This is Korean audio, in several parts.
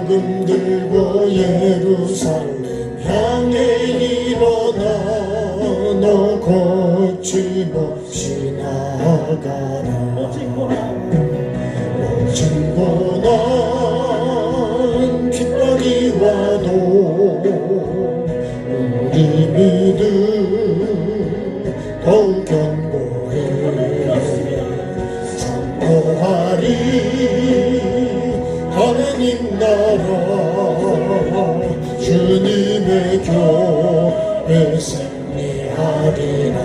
복음 들고 예루살렘 향해 일어나 너 거침없이 나아가라. 멋진 고난 핍박이 와도 우리 믿음 더욱 견고해. 선포하리 하나님 나라 주님의 교회 승리하리라.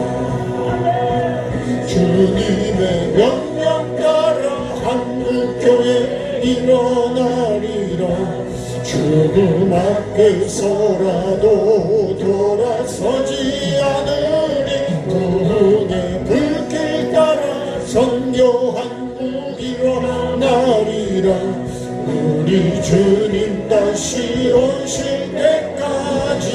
주님의 명령 따라 한국교회 일어나리라. 죽음 앞에서라도 돌아서지 않으리. 구원의 불길 따라 선교 한국 일어나리라. 우리 주님 다시 오실 때까지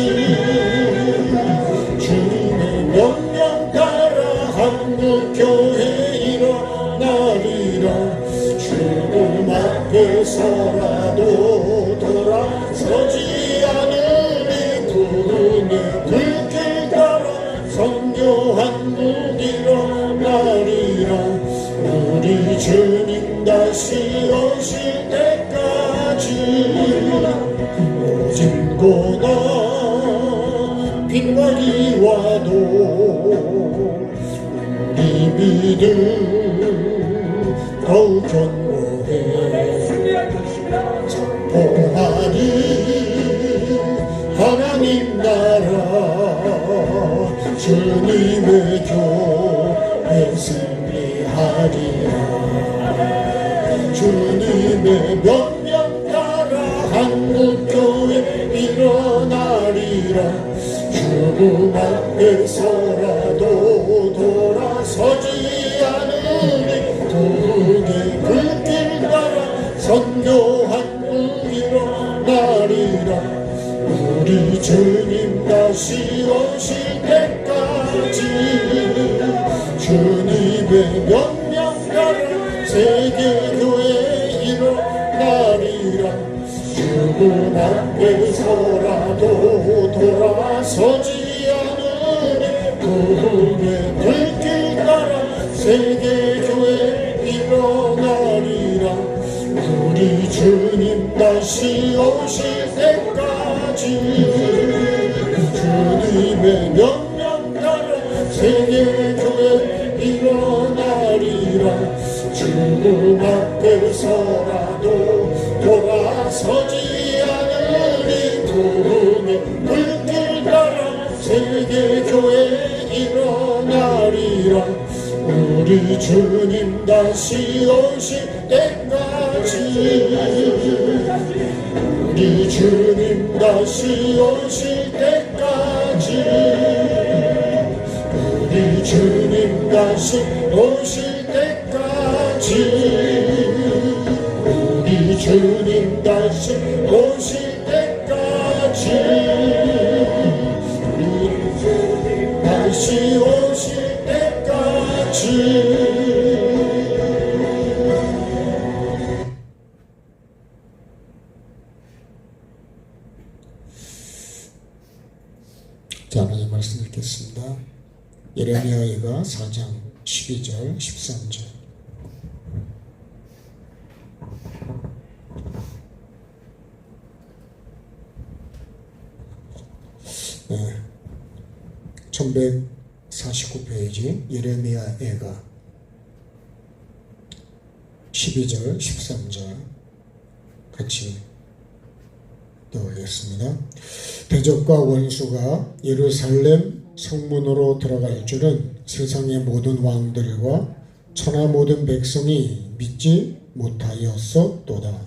주님의 명령 따라 한국교회 일어나리라. 죽음 앞에서라도 돌아서지 않으리. 구원의 불길 따라 선교 한국 일어나리라. 우리 주님 다시 오실 때까지 오진 고난 빈말이 와도 우리 믿음 더욱 견고해. 선포하리 하나님 나라 주님의 교회 승리하리라. 주님의 명령 따라 한국교회 일어나리라. 죽음 앞에서라도 돌아서지 않으리. 구원의 불길 따라 선교 한국 일어나리라. 우리 주님 다시 오실 때까지 주님의 명령 따라 세계교회 일어나리라. 죽음 앞에서라도 돌아서지 않으리. 구원의 불길 따라 세계교회 일어나리라. 우리 주님 다시 오실 때까지 주님의 명령 따라 세계교회 일어나리라. 죽음 앞에서라도 돌아서지 않으리. 구원의 불길 따라 세계교회 일어나리라. 우리 주님 다시 오실 때까지 우리 주님 다시 오실 때까지 우리 주님 다시 오실 때까지 우리 주님 다시 오실 때까지 우리 주님 다시 오실 때까지. 자, 하나님 말씀 읽겠습니다. 예레미야가 4장 12절 13절. 네, 1149페이지 예레미야 애가 12절 13절 같이 읽겠습니다. 대적과 원수가 예루살렘 성문으로 들어갈 줄은 세상의 모든 왕들과 천하 모든 백성이 믿지 못하였었도다.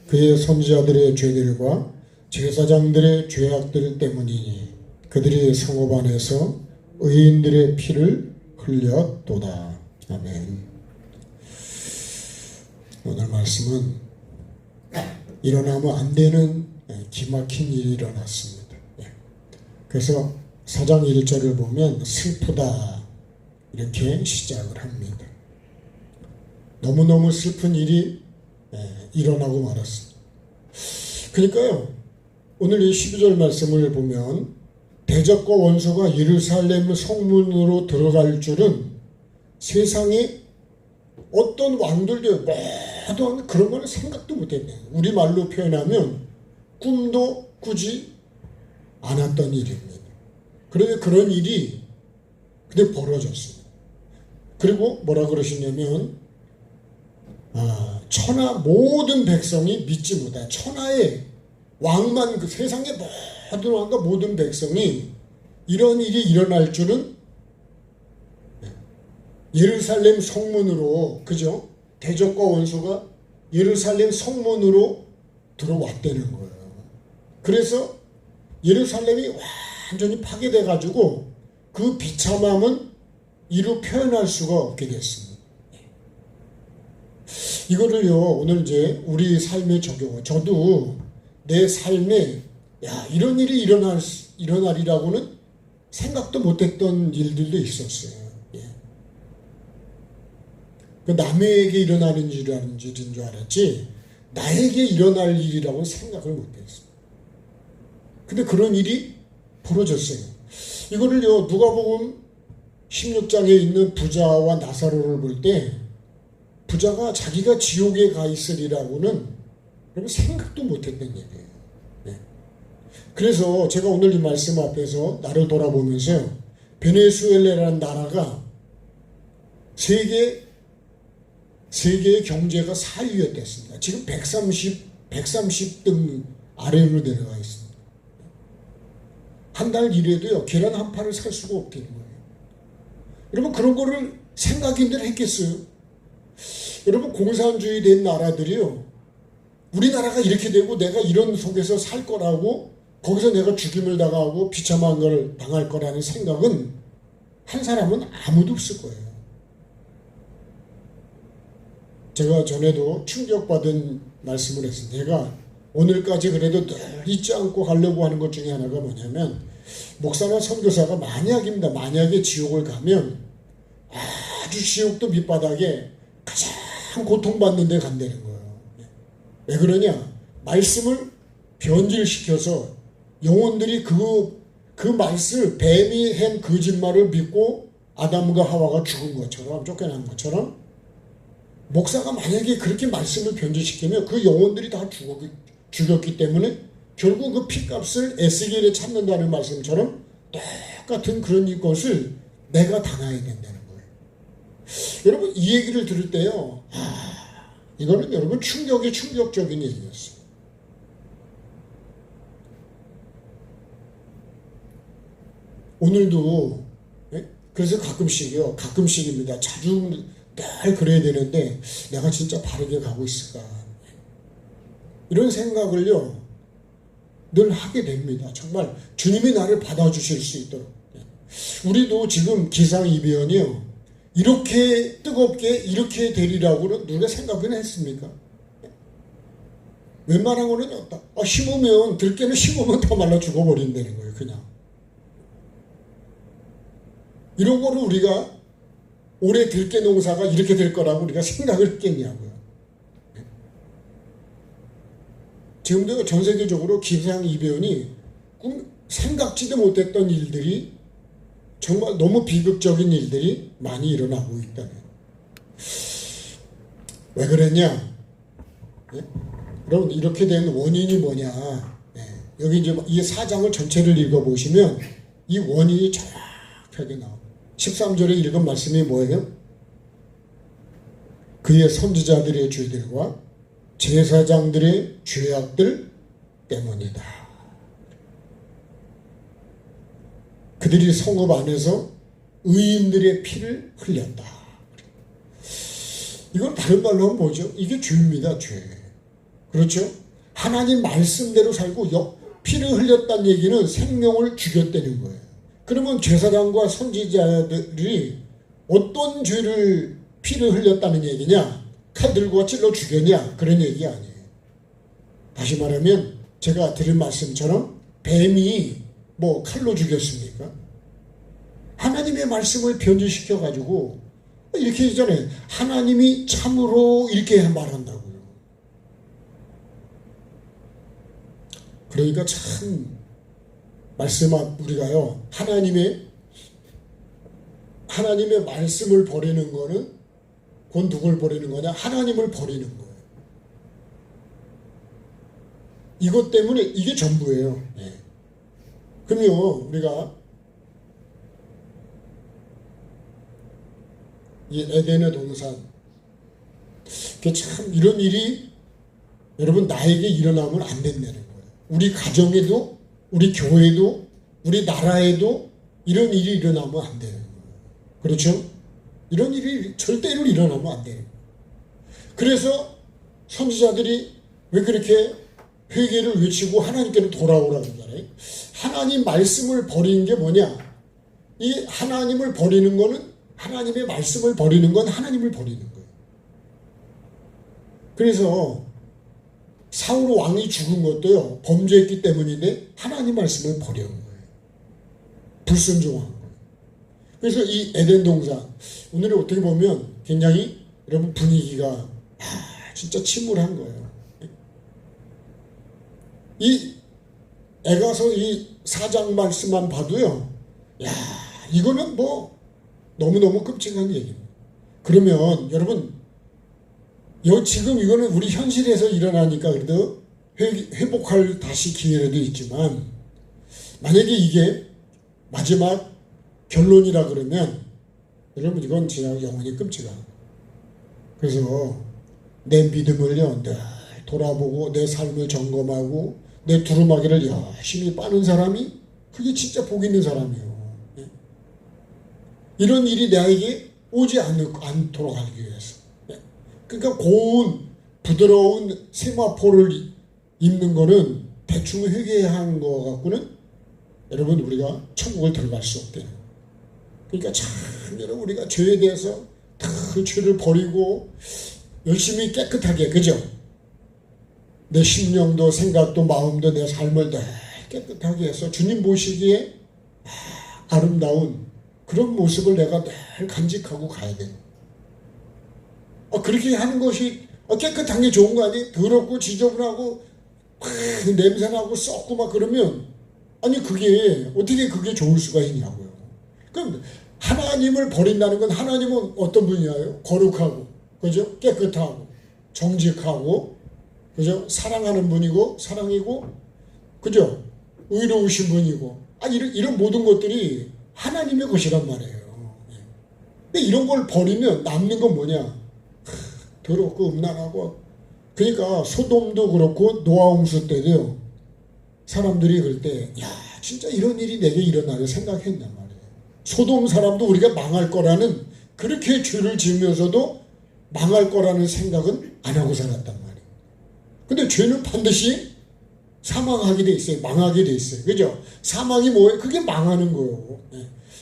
그의 선지자들의 죄들과 제사장들의 죄악들 때문이니 그들이 성읍 안에서 의인들의 피를 흘렸도다. 아멘. 오늘 말씀은 일어나면 안 되는 기막힌 일이 일어났습니다. 그래서 4장 1절을 보면 슬프다 이렇게 시작을 합니다. 너무너무 슬픈 일이 일어나고 말았습니다. 그러니까요, 오늘 이 12절 말씀을 보면 대적과 원수가 예루살렘 성문으로 들어갈 줄은 세상에 어떤 왕들도 모든 그런 거는 생각도 못했네요. 우리말로 표현하면 꿈도 꾸지 않았던 일입니다. 그런데 그런 일이 근데 벌어졌어요. 그리고 뭐라 그러시냐면 천하 모든 백성이 믿지 못한 천하의 왕만 그 세상의 모든 왕과 모든 백성이 이런 일이 일어날 줄은 예루살렘 성문으로 그죠? 대적과 원수가 예루살렘 성문으로 들어왔다는 거예요. 그래서 예루살렘이 완전히 파괴돼 가지고 그 비참함은 이루 표현할 수가 없게 됐습니다. 이거를요 오늘 이제 우리 삶에 적용해. 저도 내 삶에 이런 일이 일어나리라고는 생각도 못했던 일들도 있었어요. 그 남에게 일어나는 일인 줄 알았지 나에게 일어날 일이라고 생각을 못했어요. 근데 그런 일이 벌어졌어요. 이거를요 누가복음 16장에 있는 부자와 나사로를 볼 때 부자가 자기가 지옥에 가 있으리라고는 생각도 못했던 얘기예요. 그래서 제가 오늘 이 말씀 앞에서 나를 돌아보면서 베네수엘라라는 나라가 세계의 경제가 4위였댔습니다. 지금 130등 아래로 내려가 있습니다. 한 달 일해도요 계란 한 판을 살 수가 없다는 거예요. 여러분 그런 거를 생각인들 했겠어요? 여러분 공산주의 된 나라들이요 우리나라가 이렇게 되고 내가 이런 속에서 살 거라고 거기서 내가 죽임을 당하고 비참한 걸 당할 거라는 생각은 한 사람은 아무도 없을 거예요. 제가 전에도 충격받은 말씀을 했어요. 내가 오늘까지 그래도 늘 잊지 않고 가려고 하는 것 중에 하나가 뭐냐면 목사나 선교사가 만약에 지옥을 가면 아주 지옥도 밑바닥에 가장 고통받는 데 간다는 거예요. 왜 그러냐? 말씀을 변질시켜서 영혼들이 그 말씀 뱀이 한 거짓말을 믿고 아담과 하와가 죽은 것처럼 쫓겨난 것처럼 목사가 만약에 그렇게 말씀을 변질시키면 그 영혼들이 다 죽였기 때문에 결국 그 피값을 에스겔에 찾는다는 말씀처럼 똑같은 그런 것을 내가 당해야 된다는 거예요. 여러분 이 얘기를 들을 때요 이거는 여러분 충격적인 얘기였어요. 오늘도 그래서 가끔씩입니다. 자주 늘 그래야 되는데 내가 진짜 바르게 가고 있을까 이런 생각을요 늘 하게 됩니다. 정말 주님이 나를 받아주실 수 있도록. 우리도 지금 기상이변이요 이렇게 뜨겁게 이렇게 되리라고는 누가 생각은 했습니까? 웬만한 거는 없다. 심으면 들깨는 심으면 다 말라 죽어버린다는 거예요. 그냥 이런 거를 우리가 올해 들깨 농사가 이렇게 될 거라고 우리가 생각을 했겠냐고요. 지금도 전 세계적으로 기상이변이 생각지도 못했던 일들이 정말 너무 비극적인 일들이 많이 일어나고 있다는. 왜 그랬냐? 여러분 이렇게 된 원인이 뭐냐? 여기 이제 이 4장을 전체를 읽어보시면 이 원인이 정확하게 나옵니다. 13절에 읽은 말씀이 뭐예요? 그의 선지자들의 죄들과 제사장들의 죄악들 때문이다. 그들이 성읍 안에서 의인들의 피를 흘렸다. 이건 다른 말로 하면 뭐죠? 이게 죄입니다. 죄. 그렇죠? 하나님 말씀대로 살고 피를 흘렸다는 얘기는 생명을 죽였다는 거예요. 그러면 제사장과 선지자들이 어떤 죄를 피를 흘렸다는 얘기냐? 칼 들고 찔러 죽였냐? 그런 얘기 아니에요. 다시 말하면 제가 드린 말씀처럼 뱀이 뭐 칼로 죽였습니까? 하나님의 말씀을 변질시켜가지고 이렇게 있잖아요. 하나님이 참으로 이렇게 말한다고요. 그러니까 참 말씀 앞 우리가요, 하나님의 말씀을 버리는 거는 곧 누굴 버리는 거냐? 하나님을 버리는 거예요. 이것 때문에 이게 전부예요. 네. 그럼요, 우리가 이 에덴의 동산, 참 이런 일이 여러분 나에게 일어나면 안 된다는 거예요. 우리 가정에도, 우리 교회도, 우리 나라에도 이런 일이 일어나면 안 되는 거예요. 그렇죠? 이런 일이 절대로 일어나면 안 돼요. 그래서 선지자들이 왜 그렇게 회개를 외치고 하나님께로 돌아오라고 하잖아요. 하나님 말씀을 버리는 게 뭐냐? 이 하나님을 버리는 거는, 하나님의 말씀을 버리는 건 하나님을 버리는 거예요. 그래서 사울 왕이 죽은 것도요, 범죄했기 때문인데 하나님 말씀을 버려온 거예요. 불순종한 거예요. 그래서 이 에덴 동산, 오늘 어떻게 보면 굉장히 여러분 분위기가 진짜 침울한 거예요. 이 에가서 이 4장 말씀만 봐도요, 야, 이거는 뭐 너무너무 끔찍한 얘기입니다. 그러면 여러분, 지금 이거는 우리 현실에서 일어나니까 그래도 회복할 다시 기회도 있지만, 만약에 이게 마지막 결론이라 그러면 여러분 이건 진짜 영원히 끔찍한 거예요. 그래서 내 믿음을요, 늘 돌아보고 내 삶을 점검하고 내 두루마기를 열심히 빠는 사람이 그게 진짜 복 있는 사람이에요. 이런 일이 나에게 오지 않도록 하기 위해서. 그러니까 고운 부드러운 세마포를 입는 거는 대충 회개해야 하는 거 갖고는 여러분 우리가 천국을 들어갈 수 없대요. 그러니까 참 여러분 우리가 죄에 대해서 그 죄를 버리고 열심히 깨끗하게, 그죠? 내 심령도 생각도 마음도 내 삶을 늘 깨끗하게 해서 주님 보시기에 아름다운 그런 모습을 내가 늘 간직하고 가야 돼요. 그렇게 하는 것이 깨끗한 게 좋은 거 아니에요? 더럽고 지저분하고 냄새나고 썩고 막 그러면, 아니 그게 어떻게 그게 좋을 수가 있냐고요. 그럼 하나님을 버린다는 건, 하나님은 어떤 분이에요? 거룩하고, 그죠? 깨끗하고 정직하고, 그죠? 사랑하는 분이고, 사랑이고, 그죠? 의로우신 분이고, 이런 모든 것들이 하나님의 것이란 말이에요. 근데 이런 걸 버리면 남는 건 뭐냐? 더럽고 음란하고. 그러니까 소돔도 그렇고 노아홍수 때도요, 사람들이 그럴 때, 야, 진짜 이런 일이 내게 일어나려 생각했단 말이에요. 소돔 사람도 우리가 망할 거라는, 그렇게 죄를 지으면서도 망할 거라는 생각은 안 하고 살았단 말이에요. 근데 죄는 반드시 사망하게 돼 있어요. 망하게 돼 있어요. 그죠? 사망이 뭐예요? 그게 망하는 거예요.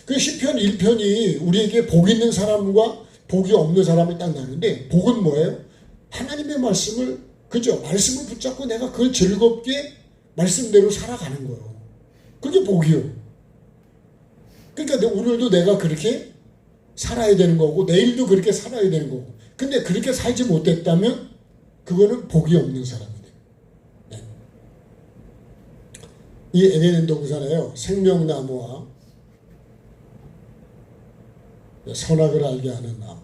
그 시편 1편이 우리에게 복 있는 사람과 복이 없는 사람이 딱 나는데, 복은 뭐예요? 하나님의 말씀을, 그죠? 말씀을 붙잡고 내가 그걸 즐겁게 말씀대로 살아가는 거예요. 그게 복이요. 그러니까 오늘도 내가 그렇게 살아야 되는 거고, 내일도 그렇게 살아야 되는 거고. 근데 그렇게 살지 못했다면 그거는 복이 없는 사람이에요. 네. 이 에덴 동산에요, 생명나무와 선악을 알게 하는 나무,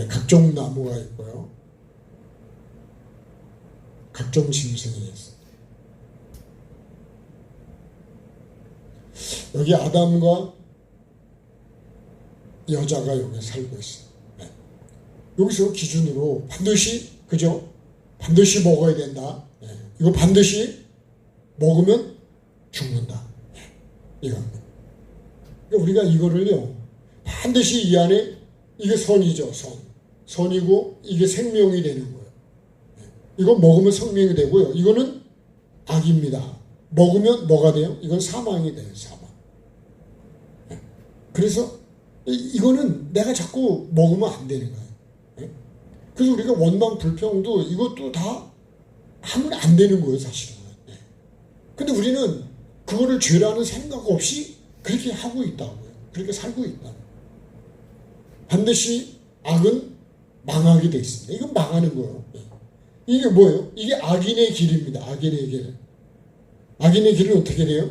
각종 나무가 있고요, 각종 짐승이 있어요. 여기 아담과 여자가 여기 살고 있어요. 네. 여기서 기준으로 반드시, 그죠? 반드시 먹어야 된다. 네. 이거 반드시 먹으면 죽는다. 네. 이거. 그러니까 우리가 이거를요, 반드시 이 안에, 이게 선이죠, 선. 선이고 이게 생명이 되는 거예요. 네. 이거 먹으면 생명이 되고요. 이거는 악입니다. 먹으면 뭐가 돼요? 이건 사망이 돼요, 사망. 네. 그래서 이거는 내가 자꾸 먹으면 안 되는 거예요. 그래서 우리가 원망, 불평도 이것도 다 하면 안 되는 거예요, 사실은. 근데 우리는 그거를 죄라는 생각 없이 그렇게 하고 있다고요. 그렇게 살고 있다. 반드시 악은 망하게 돼 있습니다. 이건 망하는 거예요. 이게 뭐예요? 이게 악인의 길입니다. 악인의 길. 악인의 길은 어떻게 돼요?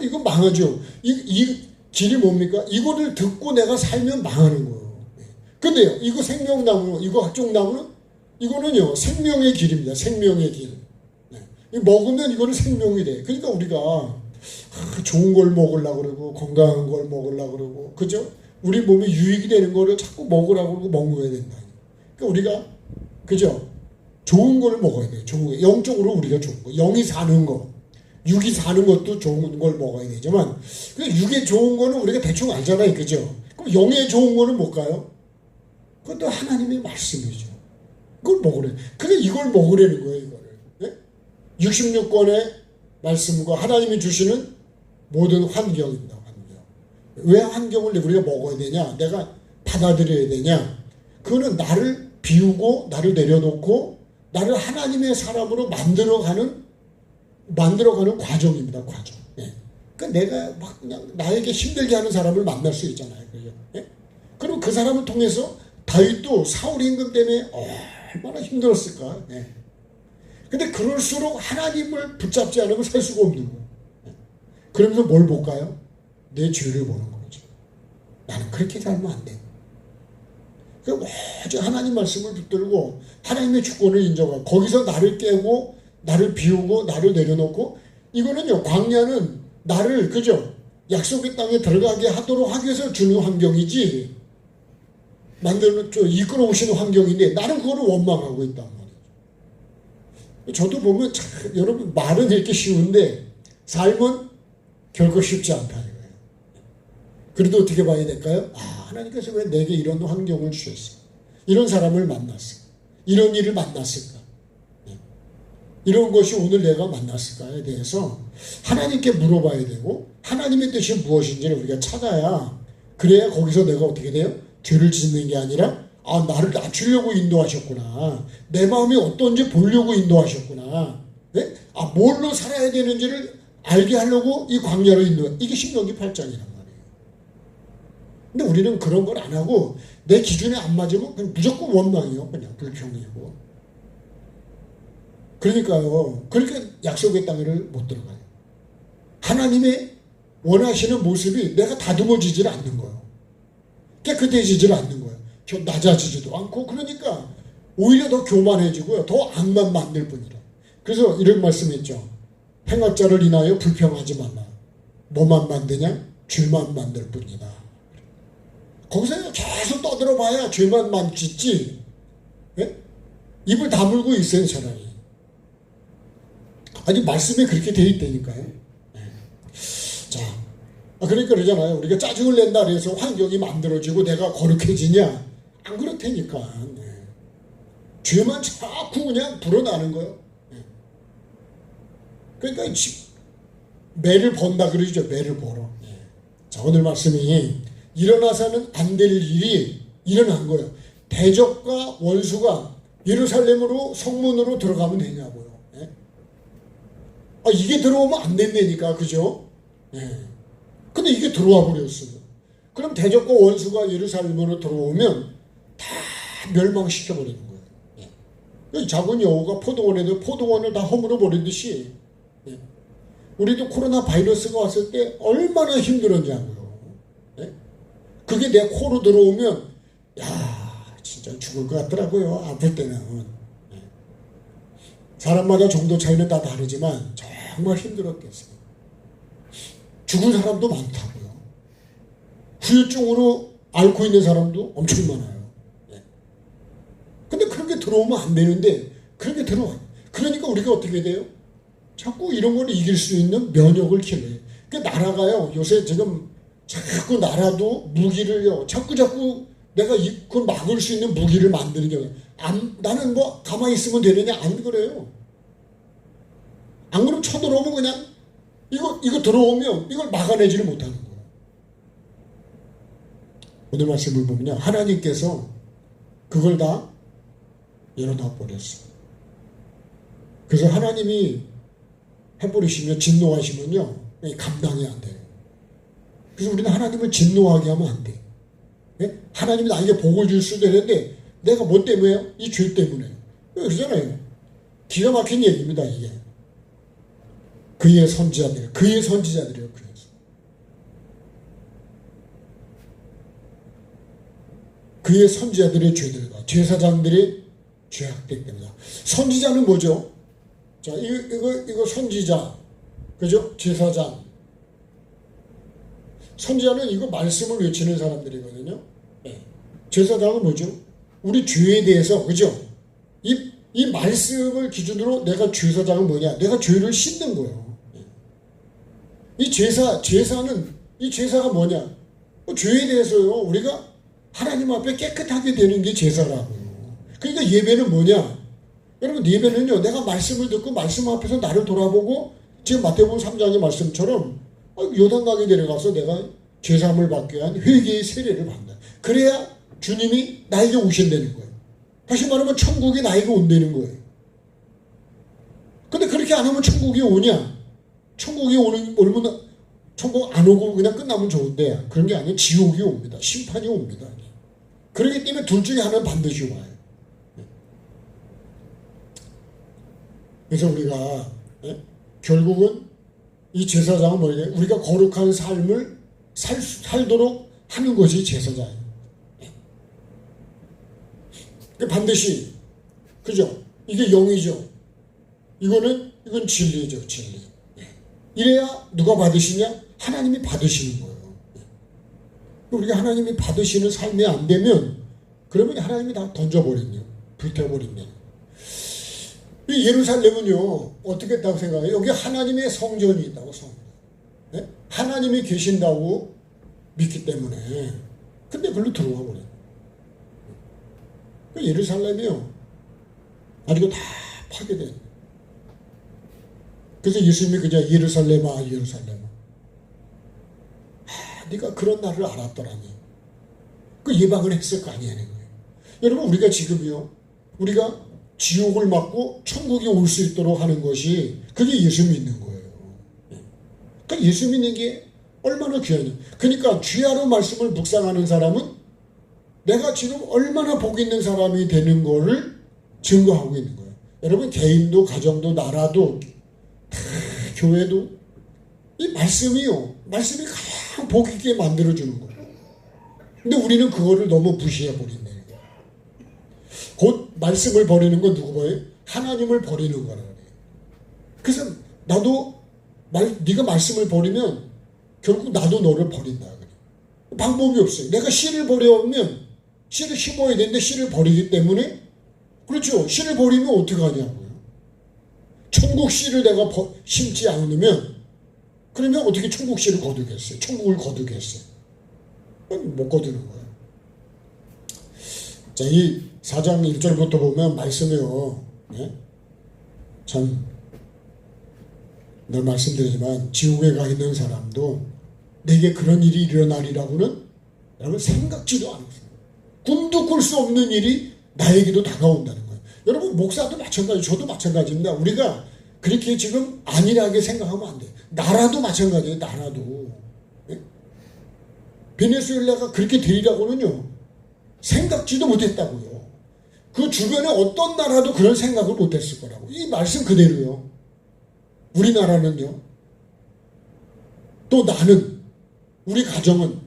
이거 망하죠. 이 길이 뭡니까? 이거를 듣고 내가 살면 망하는 거예요. 근데요, 이거 생명나무, 이거 학종나무는 이거는요, 생명의 길입니다. 생명의 길. 먹으면 이거는 생명이 돼. 그러니까 우리가 좋은 걸 먹으려고 그러고, 건강한 걸 먹으려고 그러고, 그죠? 우리 몸에 유익이 되는 거를 자꾸 먹으라고 그러고 먹어야 된다. 그러니까 우리가, 그죠? 좋은 걸 먹어야 돼요. 좋은 거. 영적으로 우리가 좋은 거. 영이 사는 거. 육이 사는 것도 좋은 걸 먹어야 되지만, 육에 좋은 거는 우리가 대충 알잖아요. 그죠? 그럼 영에 좋은 거는 뭘까요? 그것도 하나님의 말씀이죠. 그걸 먹으래. 그래, 이걸 먹으라는 거예요, 이거를. 네? 66권의 말씀과 하나님이 주시는 모든 환경입니다, 환경. 왜 환경을 우리가 먹어야 되냐? 내가 받아들여야 되냐? 그거는 나를 비우고, 나를 내려놓고, 나를 하나님의 사람으로 만들어가는 과정입니다, 과정. 예. 그러니까 내가 막 그냥 나에게 힘들게 하는 사람을 만날 수 있잖아요. 그죠? 예? 그럼 그 사람을 통해서 다윗도 사울 임금 때문에 얼마나 힘들었을까. 예. 근데 그럴수록 하나님을 붙잡지 않으면 살 수가 없는 거예요. 예. 그러면서 뭘 볼까요? 내 죄를 보는 거죠. 나는 그렇게 살면 안 돼. 오직 하나님 말씀을 붙들고 하나님의 주권을 인정하고 거기서 나를 깨고 나를 비우고 나를 내려놓고 이거는요 광야는 나를 그죠 약속의 땅에 들어가게 하도록 하기 위해서 주는 환경이지 만들어 이끌어 오시는 환경인데 나는 그거를 원망하고 있단 말이에요. 저도 보면 참, 여러분 말은 이렇게 쉬운데 삶은 결코 쉽지 않다 이거예요. 그래도 어떻게 봐야 될까요? 하나님께서 왜 내게 이런 환경을 주셨어? 이런 사람을 만났어? 이런 일을 만났을까? 이런 것이 오늘 내가 만났을까에 대해서 하나님께 물어봐야 되고 하나님의 뜻이 무엇인지를 우리가 찾아야 그래야 거기서 내가 어떻게 돼요? 죄를 짓는 게 아니라 나를 낮추려고 인도하셨구나. 내 마음이 어떤지 보려고 인도하셨구나. 네? 뭘로 살아야 되는지를 알게 하려고 이 광야로 이게 신명기 8장이란 말이에요. 근데 우리는 그런 걸 안 하고 내 기준에 안 맞으면 그냥 무조건 원망이요. 그냥 불평이고. 그러니까요. 그렇게 약속의 땅을 못 들어가요. 하나님의 원하시는 모습이 내가 다듬어지질 않는 거예요. 깨끗해지질 않는 거예요. 낮아지지도 않고 그러니까 오히려 더 교만해지고요. 더 악만 만들 뿐이라. 그래서 이런 말씀이 있죠. 행악자를 인하여 불평하지 말라. 뭐만 만드냐? 죄만 만들 뿐이다. 거기서 계속 떠들어봐야 죄만 만짓지. 예? 입을 다물고 있어요 차라리. 아니 말씀에 그렇게 돼 있다니까요. 예. 자, 그러니까 그러잖아요. 우리가 짜증을 낸다 그래서 환경이 만들어지고 내가 거룩해지냐? 안 그렇다니까. 예. 죄만 자꾸 그냥 불어나는 거예요. 예. 그러니까 매를 번다 그러죠. 매를 벌어. 예. 자, 오늘 말씀이 일어나서는 안 될 일이 일어난 거예요. 대적과 원수가 예루살렘으로 성문으로 들어가면 되냐고요. 예? 이게 들어오면 안 된다니까, 그죠? 예. 근데 이게 들어와 버렸어요. 그럼 대적과 원수가 예루살렘으로 들어오면 다 멸망시켜 버리는 거예요. 예. 작은 여우가 포도원에도 포도원을 다 허물어 버리듯이 예. 우리도 코로나 바이러스가 왔을 때 얼마나 힘들었냐고요. 예? 그게 내 코로 들어오면 진짜 죽을 것 같더라고요. 아플 때는. 사람마다 정도 차이는 다 다르지만 정말 힘들었겠어요. 죽은 사람도 많다고요. 후유증으로 앓고 있는 사람도 엄청 많아요. 근데 그런 게 들어오면 안 되는데 그런 게 들어와요. 그러니까 우리가 어떻게 돼요? 자꾸 이런 걸 이길 수 있는 면역을 키워요. 그러니까 나라가요. 요새 지금 자꾸 나라도 무기를요. 자꾸 내가 그걸 막을 수 있는 무기를 만드는 게 나는 뭐 가만히 있으면 되느냐? 안 그래요. 안 그러면 쳐들어오면 그냥 이거 들어오면 이걸 막아내지를 못하는 거예요. 오늘 말씀을 보면요. 하나님께서 그걸 다 열어놔 버렸어요. 그래서 하나님이 해버리시면 진노하시면요. 감당이 안 돼요. 그래서 우리는 하나님을 진노하게 하면 안 돼. 예? 하나님이 나에게 복을 줄 수도 있는데 내가 뭐 때문에요? 이 죄 때문에. 그러잖아요. 기가 막힌 얘기입니다, 이게. 그의 선지자들이에요. 그래서. 그의 선지자들의 죄들과 제사장들의 죄악되기 때문이다. 선지자는 뭐죠? 자, 이거 선지자, 그죠? 제사장. 선지자는 이거 말씀을 외치는 사람들이거든요. 네. 제사장은 뭐죠? 우리 죄에 대해서, 그죠? 이 말씀을 기준으로 내가 제사장은 뭐냐? 내가 죄를 씻는 거예요. 이 제사가 뭐냐? 죄에 대해서요, 우리가 하나님 앞에 깨끗하게 되는 게 제사라고요. 그러니까 예배는 뭐냐? 여러분, 예배는요, 내가 말씀을 듣고 말씀 앞에서 나를 돌아보고 지금 마태복음 3장의 말씀처럼 요단강에 내려가서 내가 죄사함을 받기 위한 회개의 세례를 받는다. 그래야 주님이 나에게 오신다는 거예요. 다시 말하면 천국이 나에게 온다는 거예요. 근데 그렇게 안 하면 천국이 오냐? 천국이 오면 천국 안 오고 그냥 끝나면 좋은데 그런 게 아니라 지옥이 옵니다. 심판이 옵니다. 그렇기 때문에 둘 중에 하나는 반드시 와요. 그래서 우리가 결국은 이 제사장은 뭐냐? 우리가 거룩한 삶을 살도록 하는 것이 제사장이에요. 반드시, 그죠? 이게 영이죠. 이건 진리죠, 진리. 이래야 누가 받으시냐? 하나님이 받으시는 거예요. 우리가 하나님이 받으시는 삶이 안 되면 그러면 하나님이 다 던져버린대요. 불태워버린대요. 이 예루살렘은요, 어떻게 했다고 생각해요? 여기 하나님의 성전이 있다고 성전. 네? 하나님이 계신다고 믿기 때문에. 근데 글로 들어와 버려요. 예루살렘이요, 아직도 다 파괴돼요. 그래서 예수님이 그냥 예루살렘아, 네가 그런 날을 알았더라니. 그 예방을 했을 거 아니냐는 거예요. 여러분, 우리가 지금요, 우리가 지옥을 맞고 천국에 올 수 있도록 하는 것이 그게 예수 믿는 거예요. 그러니까 예수 믿는 게 얼마나 귀하냐. 그러니까 주야로 말씀을 묵상하는 사람은 내가 지금 얼마나 복 있는 사람이 되는 거를 증거하고 있는 거예요. 여러분, 개인도 가정도 나라도 교회도 이 말씀이 가장 복 있게 만들어주는 거예요. 근데 우리는 그거를 너무 무시해버린다. 곧 말씀을 버리는 건 누구 버려요? 하나님을 버리는 거라 그래요. 그래서 나도 네가 말씀을 버리면 결국 나도 너를 버린다 그래요. 방법이 없어요. 내가 씨를 버려오면 씨를 심어야 되는데 씨를 버리기 때문에, 그렇죠. 씨를 버리면 어떻게 하냐고요. 천국 씨를 내가 심지 않으면 그러면 어떻게 천국 씨를 거두겠어요? 천국을 거두겠어요? 못 거두는 거예요. 자, 이 4장 1절부터 보면 말씀이요. 네? 참, 늘 말씀드리지만 지옥에 가 있는 사람도 내게 그런 일이 일어나리라고는 여러분 생각지도 않았어요. 꿈도 꿀 수 없는 일이 나에게도 다가온다는 거예요. 여러분, 목사도 마찬가지, 저도 마찬가지입니다. 우리가 그렇게 지금 안일하게 생각하면 안 돼요. 나라도 마찬가지예요. 나라도. 네? 베네수엘라가 그렇게 되리라고는요, 생각지도 못했다고요. 그 주변에 어떤 나라도 그런 생각을 못했을 거라고. 이 말씀 그대로요. 우리나라는요, 또 나는, 우리 가정은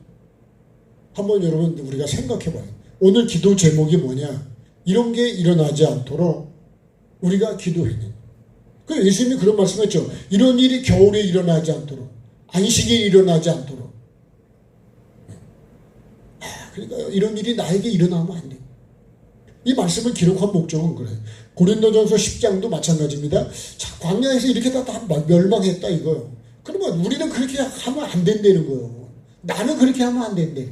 한번 여러분 우리가 생각해봐요. 오늘 기도 제목이 뭐냐? 이런 게 일어나지 않도록 우리가 기도해요. 그 예수님이 그런 말씀했죠. 이런 일이 겨울에 일어나지 않도록, 안식에 일어나지 않도록. 그러니까 이런 일이 나에게 일어나면 안 돼. 이 말씀을 기록한 목적은 그래요. 고린도전서 10장도 마찬가지입니다. 자, 광야에서 이렇게 다 멸망했다 이거요. 그러면 우리는 그렇게 하면 안 된다는 거예요. 나는 그렇게 하면 안 된대.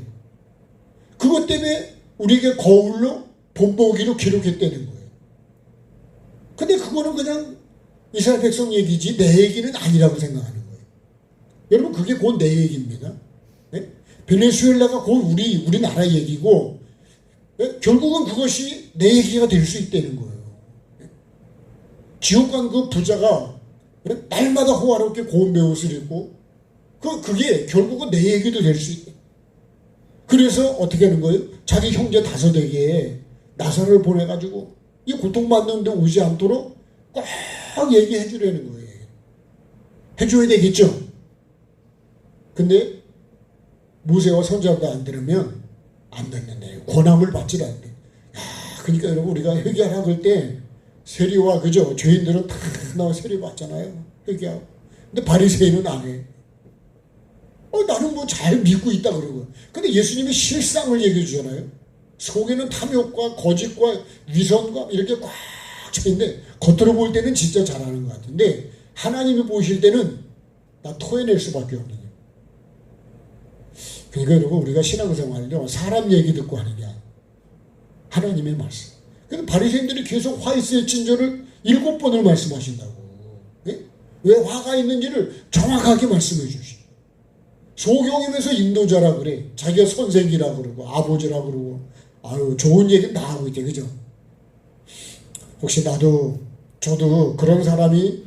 그것 때문에 우리에게 거울로 본보기로 기록했다는 거예요. 근데 그거는 그냥 이스라엘 백성 얘기지 내 얘기는 아니라고 생각하는 거예요. 여러분, 그게 곧 내 얘기입니다. 네? 베네수엘라가 곧 우리나라 얘기고, 네? 결국은 그것이 내 얘기가 될 수 있다는 거예요. 네? 지옥 간 그 부자가, 네? 날마다 호화롭게 고운 베옷을 입고 그게 결국은 내 얘기도 될 수 있다. 그래서 어떻게 하는 거예요? 자기 형제 5에게 나사를 보내가지고 이 고통받는데 오지 않도록 꼭 얘기해 주려는 거예요. 해줘야 되겠죠? 근데 모세와 선지자가 안 들으면 안 듣는데 권함을 받지 않대. 그러니까 여러분 우리가 회개하라 그럴 때 세리와 그죠? 죄인들은 다 나와 세리 받잖아요. 회개하고. 근데 바리새인은 안 해. 나는 뭐 잘 믿고 있다 그러고. 근데 예수님이 실상을 얘기해 주잖아요. 속에는 탐욕과 거짓과 위선과 이렇게 꽉 차있는데 겉으로 볼 때는 진짜 잘하는 것 같은데 하나님이 보실 때는 다 토해낼 수밖에 없는 거예요. 그러니까 여러분 우리가 신앙생활을요 사람 얘기 듣고 하느냐 하나님의 말씀. 근데 바리새인들이 계속 화 있을 진저를 7번을 말씀하신다고. 네? 왜 화가 있는지를 정확하게 말씀해 주시. 소경이면서 인도자라 그래. 자기가 선생이라 그러고 아버지라 그러고 아유 좋은 얘기는 다 하고 있대. 그죠? 혹시 저도 그런 사람이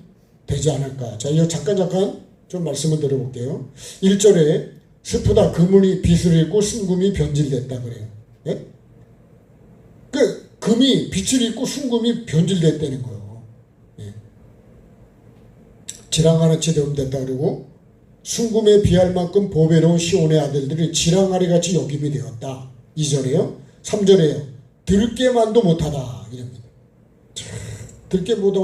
되지 않을까. 자, 이거 잠깐 좀 말씀을 드려볼게요. 1절에 슬프다. 그물이 빛을 잃고 순금이 변질됐다 그래요. 예? 금이 빛을 잃고 순금이 변질됐다는 거예요. 예. 지랑하나치 되음됐다 그러고 순금에 비할 만큼 보배로운 시온의 아들들이 지랑아리 같이 여김이 되었다. 2절에요. 3절에요. 들깨만도 못하다 이럽니다. 들깨보다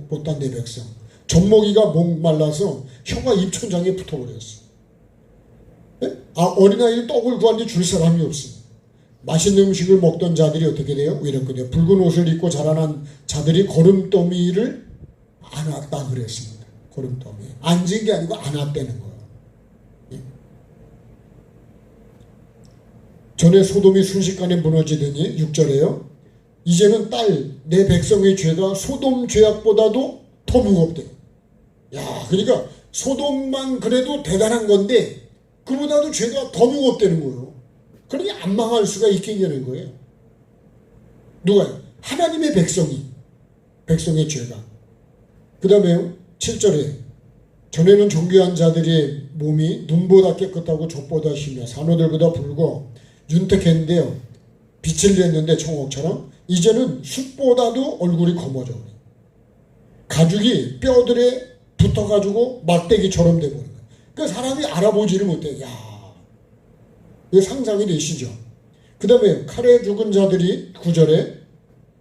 못한 내 백성. 젖먹이가 목말라서 혀가 입천장에 붙어버렸어. 예? 어린아이를 떡을 구하는데 줄 사람이 없습니다. 맛있는 음식을 먹던 자들이 어떻게 돼요? 이렇거든요. 붉은 옷을 입고 자라난 자들이 거름더미를 안았다 그랬습니다. 거름더미. 앉은 게 아니고 안았다는 거예요. 예? 전에 소돔이 순식간에 무너지더니 6절에요. 이제는 내 백성의 죄가 소돔 죄악보다도 더 무겁대. 야, 그러니까 소돔만 그래도 대단한 건데 그보다도 죄가 더 무겁다는 거예요. 그러니 안 망할 수가 있겠냐는 거예요. 누가요? 하나님의 백성의 죄가. 그 다음에 7절에 전에는 존귀한 자들의 몸이 눈보다 깨끗하고 젖보다 희며 산호들보다 붉고 윤택했는데요. 빛을 냈는데 청옥처럼 이제는 숯보다도 얼굴이 검어져. 가죽이 뼈들에 붙어가지고 막대기처럼 돼버린 거예요. 그러니까 사람이 알아보지를 못해. 야, 이거 상상이 되시죠? 그 다음에 칼에 죽은 자들이 9절에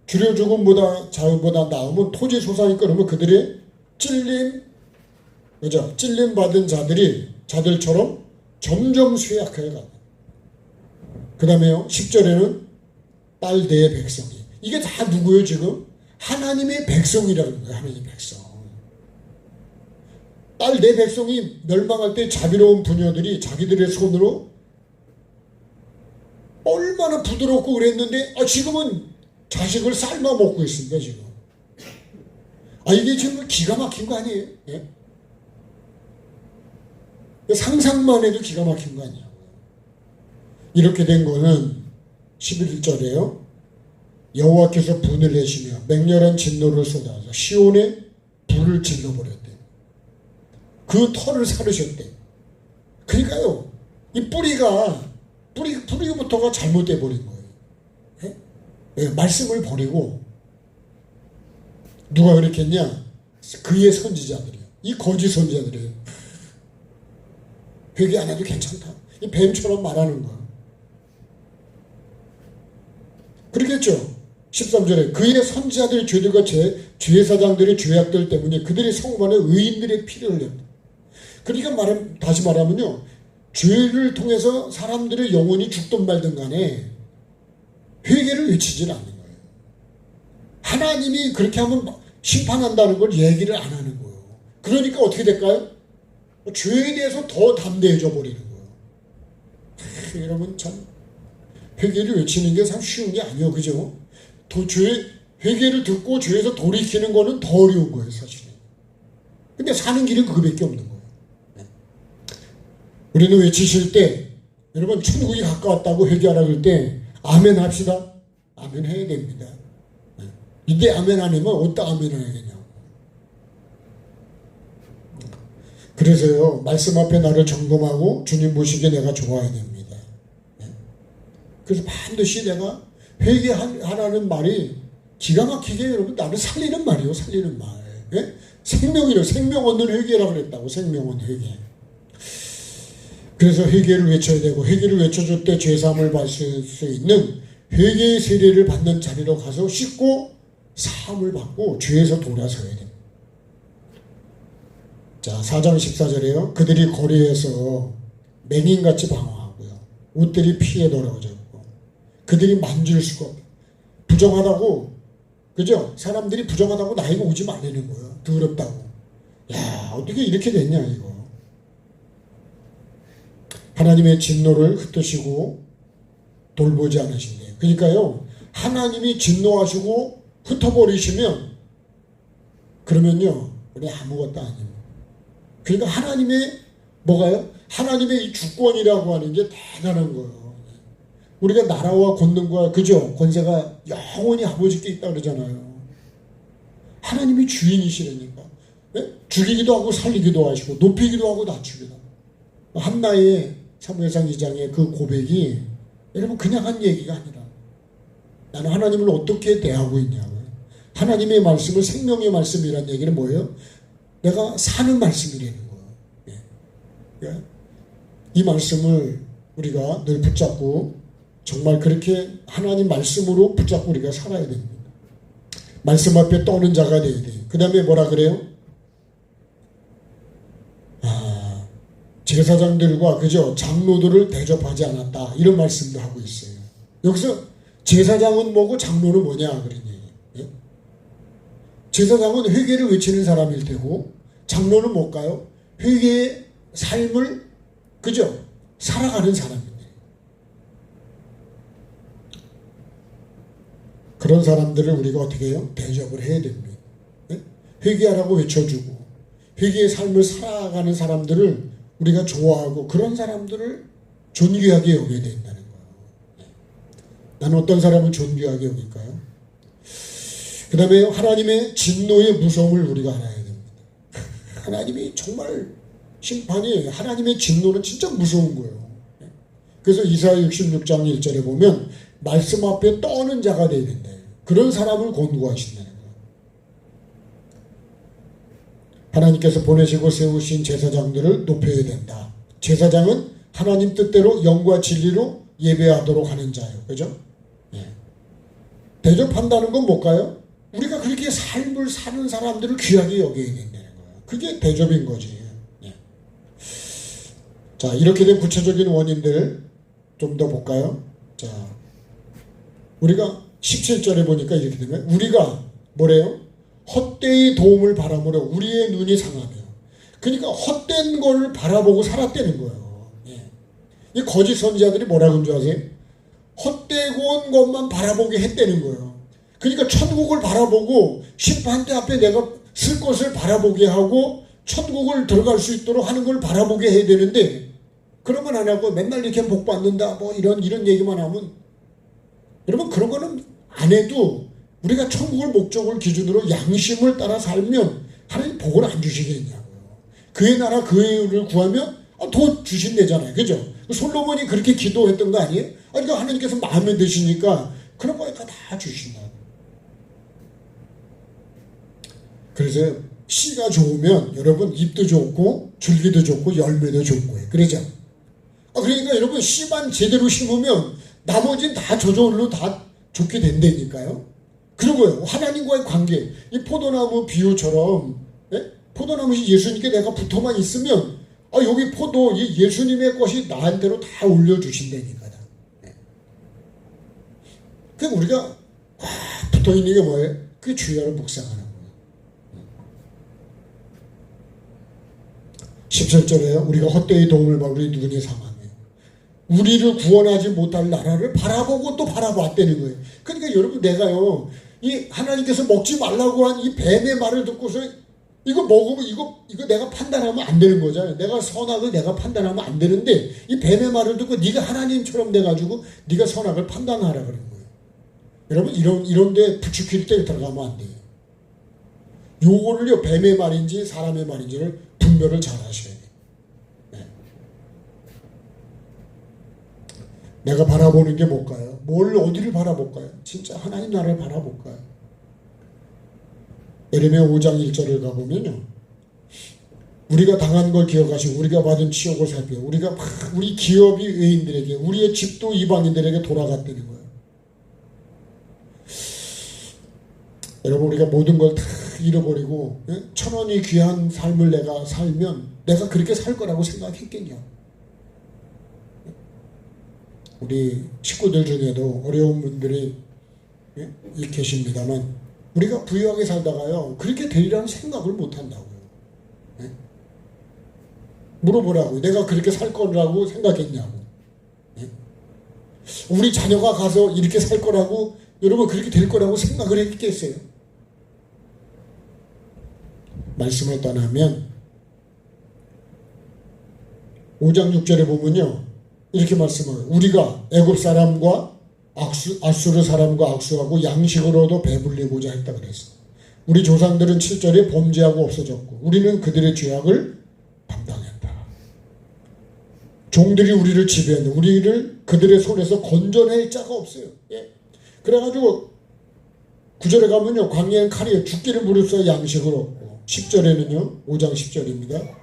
주려 죽음보다 자유보다 나으면 토지 소산이 끓으면 그들의 찔림 받은 자들처럼 점점 쇠약해 가. 그 다음에요 10절에는 딸 내 백성이. 이게 다 누구예요 지금? 하나님의 백성이라는 거예요. 하나님의 백성. 딸 내 백성이 멸망할 때 자비로운 부녀들이 자기들의 손으로 얼마나 부드럽고 그랬는데 지금은 자식을 삶아 먹고 있습니다. 지금. 이게 지금 기가 막힌 거 아니에요? 예? 상상만 해도 기가 막힌 거 아니에요? 이렇게 된 거는 11절에요. 여호와께서 분을 내시며 맹렬한 진노를 쏟아서 시온에 불을 질러버렸대. 그 털을 사르셨대. 그러니까요. 이 뿌리부터가 잘못돼 버린 거예요. 예? 예, 말씀을 버리고 누가 그랬겠냐? 그의 선지자들이요. 이 거짓 선지자들이에요. 회개 안 해도 괜찮다. 이 뱀처럼 말하는 거야. 그러겠죠. 13절에 그의 선지자들의 죄들과 죄사장들의 죄악들 때문에 그들의 성읍 안에 의인들의 피를 흘렸다. 그러니까 다시 말하면요. 죄를 통해서 사람들의 영혼이 죽든 말든 간에 회개를 외치질 않는 거예요. 하나님이 그렇게 하면 심판한다는 걸 얘기를 안 하는 거예요. 그러니까 어떻게 될까요? 죄에 대해서 더 담대해져 버리는 거예요. 여러분 참 회개를 외치는 게 참 쉬운 게 아니에요. 그죠? 회개를 듣고 죄에서 돌이키는 거는 더 어려운 거예요. 사실은. 근데 사는 길은 그거밖에 없는 거예요. 우리는 외치실 때 여러분 천국이 가까웠다고 회개하라 그럴 때 아멘 합시다. 아멘 해야 됩니다. 이때 아멘 안 하면 어디다 아멘 해야겠냐고. 그래서요 말씀 앞에 나를 점검하고 주님 보시기에 내가 좋아야 됩니다. 그래서 반드시 내가 회개하라는 말이 기가 막히게 여러분 나를 살리는 말이요. 살리는 말. 예? 생명이요. 생명 얻는 회개라고 그랬다고. 생명 얻는 회개. 그래서 회개를 외쳐야 되고 회개를 외쳐줄 때 죄사함을 받을 수 있는 회개의 세례를 받는 자리로 가서 씻고 사함을 받고 죄에서 돌아서야 됩니다. 자, 4장 14절에요. 그들이 거리에서 맹인같이 방황하고요. 옷들이 피에 더러워져 있고 그들이 만질 수가 없고 부정하다고, 그죠? 사람들이 부정하다고 나에게 오지 말라는 거예요. 더럽다고. 야, 어떻게 이렇게 됐냐 이거. 하나님의 진노를 흩으시고 돌보지 않으신대요. 그러니까요, 하나님이 진노하시고 흩어버리시면 그러면요 우리 아무것도 아닙니다. 그러니까 하나님의 뭐가요? 하나님의 이 주권이라고 하는 게 대단한 거예요. 우리가 나라와 권능과 그죠? 권세가 영원히 아버지께 있다 그러잖아요. 하나님이 주인이시라니까. 네? 죽이기도 하고 살리기도 하시고 높이기도 하고 낮추기도 하고. 한나의 사무엘상 2장의 그 고백이 여러분 그냥 한 얘기가 아니라 나는 하나님을 어떻게 대하고 있냐고요. 하나님의 말씀을 생명의 말씀이라는 얘기는 뭐예요? 내가 사는 말씀이라는 거예요. 예. 이 말씀을 우리가 늘 붙잡고 정말 그렇게 하나님 말씀으로 붙잡고 우리가 살아야 됩니다. 말씀 앞에 떠는 자가 되어야 돼요. 그 다음에 뭐라 그래요? 제사장들과 그죠? 장로들을 대접하지 않았다. 이런 말씀도 하고 있어요. 여기서 제사장은 뭐고 장로는 뭐냐 그런 얘기예요. 예? 제사장은 회개를 외치는 사람일 테고 장로는 뭘까요? 회개의 삶을 그죠? 살아가는 사람입니다. 그런 사람들을 우리가 어떻게 해요? 대접을 해야 됩니다. 예? 회개하라고 외쳐주고 회개의 삶을 살아가는 사람들을 우리가 좋아하고 그런 사람들을 존귀하게 여겨야 된다는 거예요. 나는 어떤 사람을 존귀하게 여길까요? 그 다음에 하나님의 진노의 무서움을 우리가 알아야 됩니다. 하나님이 정말 심판이 하나님의 진노는 진짜 무서운 거예요. 그래서 이사야 66장 1절에 보면 말씀 앞에 떠는 자가 되어야 된다. 그런 사람을 권고하신다는 거예요. 하나님께서 보내시고 세우신 제사장들을 높여야 된다. 제사장은 하나님 뜻대로 영과 진리로 예배하도록 하는 자예요. 그죠? 예. 대접한다는 건 뭘까요? 우리가 그렇게 삶을 사는 사람들을 귀하게 여겨야 된다는 거예요. 그게 대접인 거지. 예. 자, 이렇게 된 구체적인 원인들 좀 더 볼까요? 자, 우리가 17절에 보니까 이렇게 되면 우리가 뭐래요? 헛되이 도움을 바라보려 우리의 눈이 상하며. 그러니까 헛된 걸 바라보고 살았다는 거예요. 예. 이 거짓 선지자들이 뭐라고 하는 줄 아세요? 헛되고 온 것만 바라보게 했다는 거예요. 그러니까 천국을 바라보고 심판대 앞에 내가 쓸 것을 바라보게 하고 천국을 들어갈 수 있도록 하는 걸 바라보게 해야 되는데 그런 건 안 하고 맨날 이렇게 복 받는다 뭐 이런 얘기만 하면 여러분 그런 거는 안 해도 우리가 천국을 목적을 기준으로 양심을 따라 살면 하나님 복을 안 주시겠냐고요. 그의 나라 그의 의를 구하면 더 주신대잖아요. 그죠? 솔로몬이 그렇게 기도했던 거 아니에요? 그러니까 하나님께서 마음에 드시니까 그런 거니까 다 주신다. 그래서 씨가 좋으면 여러분 잎도 좋고 줄기도 좋고 열매도 좋고요. 그러죠? 그러니까 여러분 씨만 제대로 심으면 나머지는 다 저절로 다 좋게 된다니까요. 그런 거예요. 하나님과의 관계. 이 포도나무 비유처럼 예? 포도나무 예수님께 내가 붙어만 있으면 여기 포도 예수님의 것이 나한테로 다 올려주신다니까. 예. 그러니까 우리가 붙어있는 게 뭐예요? 그게 주야를 묵상하는 거예요. 17절에요. 우리가 헛되이 도움을 받고 우리 눈이 상하며 우리를 구원하지 못할 나라를 바라보고 또 바라봤다는 거예요. 그러니까 여러분 내가요 이 하나님께서 먹지 말라고 한 이 뱀의 말을 듣고서 이거 먹으면 이거 내가 판단하면 안 되는 거잖아요. 내가 선악을 내가 판단하면 안 되는데 이 뱀의 말을 듣고 네가 하나님처럼 돼가지고 네가 선악을 판단하라 그런 거예요. 여러분 이런데 부추길 때 들어가면 안 돼요. 요거를요 뱀의 말인지 사람의 말인지를 분별을 잘 하셔야 돼요. 내가 바라보는 게 뭘까요? 뭘 어디를 바라볼까요? 진짜 하나님 나라를 바라볼까요? 예레미야 5장 1절을 가보면요, 우리가 당한 걸 기억하시고 우리가 받은 치욕을 살펴 우리가 막 우리 기업이 외인들에게, 우리의 집도 이방인들에게 돌아갔다는 거예요. 여러분, 우리가 모든 걸 다 잃어버리고 천원이 귀한 삶을 내가 살면 내가 그렇게 살 거라고 생각했겠냐? 우리 식구들 중에도 어려운 분들이 계십니다만, 우리가 부유하게 살다가요 그렇게 되리라는 생각을 못 한다고요. 물어보라고요. 내가 그렇게 살 거라고 생각했냐고. 우리 자녀가 가서 이렇게 살 거라고, 여러분 그렇게 될 거라고 생각을 했겠어요? 말씀을 떠나면 5장 6절에 보면요, 이렇게 말씀을, 우리가 애굽 사람과 아수르 사람과 악수하고 양식으로도 배불리고자 했다 그랬어요. 우리 조상들은 7절에 범죄하고 없어졌고 우리는 그들의 죄악을 담당했다. 종들이 우리를 지배했는데 우리를 그들의 손에서 건져낼 자가 없어요. 그래가지고 9절에 가면요, 광야엔 칼이에요. 죽기를 무릅쓰어 양식을 얻고, 10절에는요 5장 10절입니다.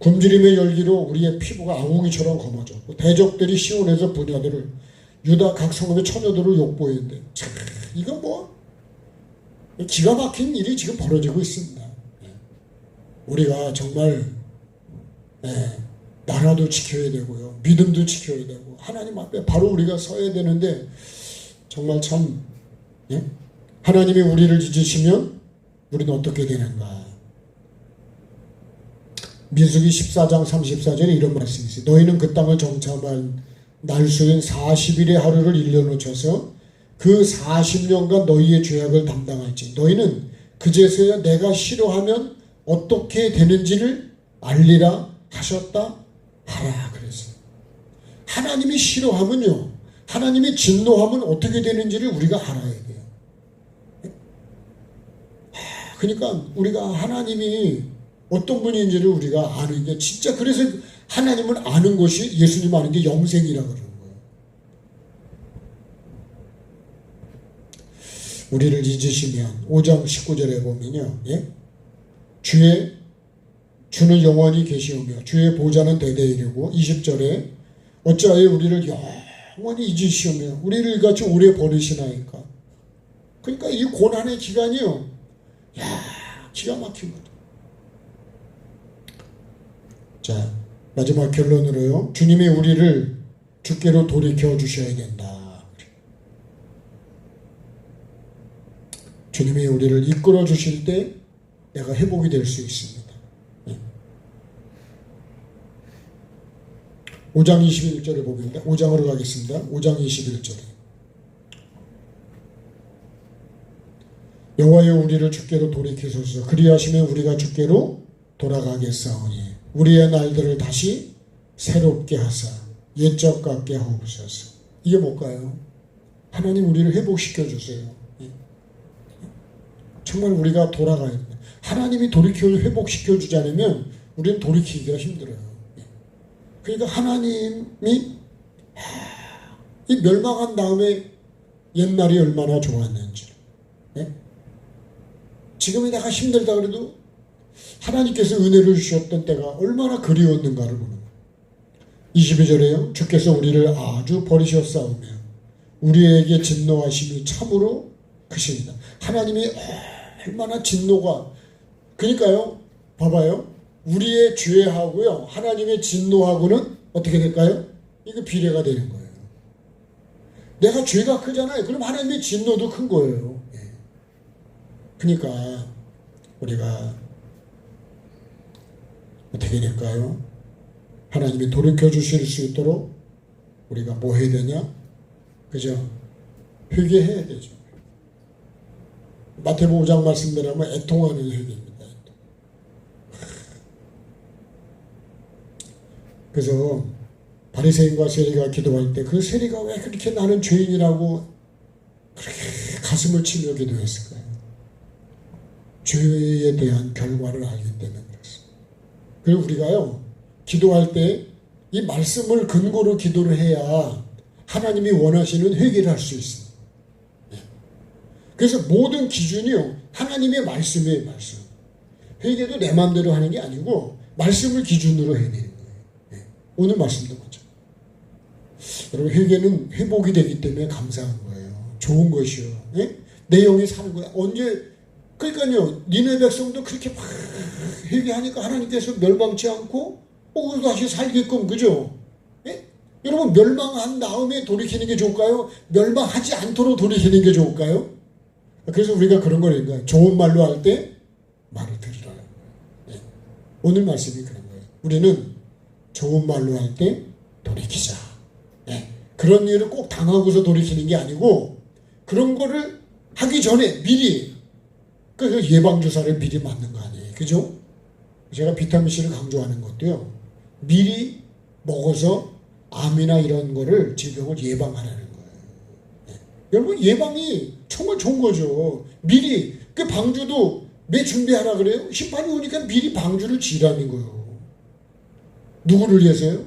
굶주림의 열기로 우리의 피부가 아웅이처럼 검어졌고 대적들이 시온에서 부녀들을, 유다 각 성읍의 처녀들을 욕보이는데, 참 이거 뭐 기가 막힌 일이 지금 벌어지고 있습니다. 우리가 정말 나라도 지켜야 되고요, 믿음도 지켜야 되고, 하나님 앞에 바로 우리가 서야 되는데, 정말 참 하나님이 우리를 잊으시면 우리는 어떻게 되는가? 민수기 14장 34절에 이런 말씀이 있어요. 너희는 그 땅을 정탐한 날수인 40일의 하루를 일러놓쳐서 그 40년간 너희의 죄악을 담당할지 너희는 그제서야 내가 싫어하면 어떻게 되는지를 알리라 하셨다 하라 그랬어요. 하나님이 싫어하면요, 하나님이 진노하면 어떻게 되는지를 우리가 알아야 돼요. 그러니까 우리가 하나님이 어떤 분인지를 우리가 아는 게, 진짜 그래서 하나님을 아는 것이, 예수님 아는 게 영생이라고 그러는 거예요. 우리를 잊으시면 5장 19절에 보면요, 주는 영원히 계시오며 주의 보좌는 대대에 이르고, 20절에 어찌하여 우리를 영원히 잊으시오며 우리를 같이 오래 버리시나이까. 그러니까 이 고난의 기간이요, 기가 막힌 거죠. 자, 마지막 결론으로요, 주님이 우리를 주께로 돌이켜 주셔야 된다. 주님이 우리를 이끌어 주실 때 내가 회복이 될 수 있습니다. 5장 21절에 보겠습니다. 5장으로 가겠습니다. 5장 21절에 여호와여 우리를 주께로 돌이키소서. 그리하시면 우리가 주께로 돌아가겠사오니 우리의 날들을 다시 새롭게 하사 옛적 같게 하옵소서. 이게 뭘까요? 하나님 우리를 회복시켜 주세요. 정말 우리가 돌아가야 돼요. 하나님이 돌이켜 회복시켜 주지 않으면 우리는 돌이키기가 힘들어요. 그러니까 하나님이 이 멸망한 다음에 옛날이 얼마나 좋았는지, 지금이 내가 힘들다 그래도 하나님께서 은혜를 주셨던 때가 얼마나 그리웠는가를 보는 거예요. 22절에요. 주께서 우리를 아주 버리셨사오며 우리에게 진노하심이 참으로 크십니다. 하나님이 얼마나 진노가, 그러니까요, 봐봐요. 우리의 죄하고요 하나님의 진노하고는 어떻게 될까요? 이거 비례가 되는 거예요. 내가 죄가 크잖아요. 그럼 하나님의 진노도 큰 거예요. 그러니까 우리가 어떻게 될까요? 하나님이 돌이켜 주실 수 있도록 우리가 뭐 해야 되냐? 그죠? 회개해야 되죠. 마태복음 5장 말씀대로 하면 애통하는 회개입니다. 그래서 바리새인과 세리가 기도할 때 그 세리가 왜 그렇게 나는 죄인이라고 그렇게 가슴을 치며 기도했을까요? 죄에 대한 결과를 알기 때문에 그렇습니다. 그리고 우리가요 기도할 때 이 말씀을 근거로 기도를 해야 하나님이 원하시는 회개를 할 수 있어요. 그래서 모든 기준이요, 하나님의 말씀이에요. 말씀. 회개도 내 마음대로 하는 게 아니고 말씀을 기준으로 해내는 거예요. 오늘 말씀도 보죠. 여러분, 회개는 회복이 되기 때문에 감사한 거예요. 좋은 것이요. 내 영이 사는 거야. 언제, 그러니까요, 니네 백성도 그렇게 막 회개하니까 하나님께서 멸망치 않고 다시 살게끔, 그죠? 여러분, 멸망한 다음에 돌이키는 게 좋을까요? 멸망하지 않도록 돌이키는 게 좋을까요? 그래서 우리가 그런 거니까 좋은 말로 할 때 말을 들으라. 오늘 말씀이 그런 거예요. 우리는 좋은 말로 할 때 돌이키자. 그런 일을 꼭 당하고서 돌이키는 게 아니고 그런 거를 하기 전에 미리 그 예방주사를 미리 맞는 거 아니에요. 그죠? 제가 비타민C를 강조하는 것도요, 미리 먹어서 암이나 이런 거를 질병을 예방하라는 거예요. 여러분, 예방이 정말 좋은 거죠. 미리 그 방주도 매 준비하라 그래요. 심판이 오니까 미리 방주를 지라는 거예요. 누구를 위해서요?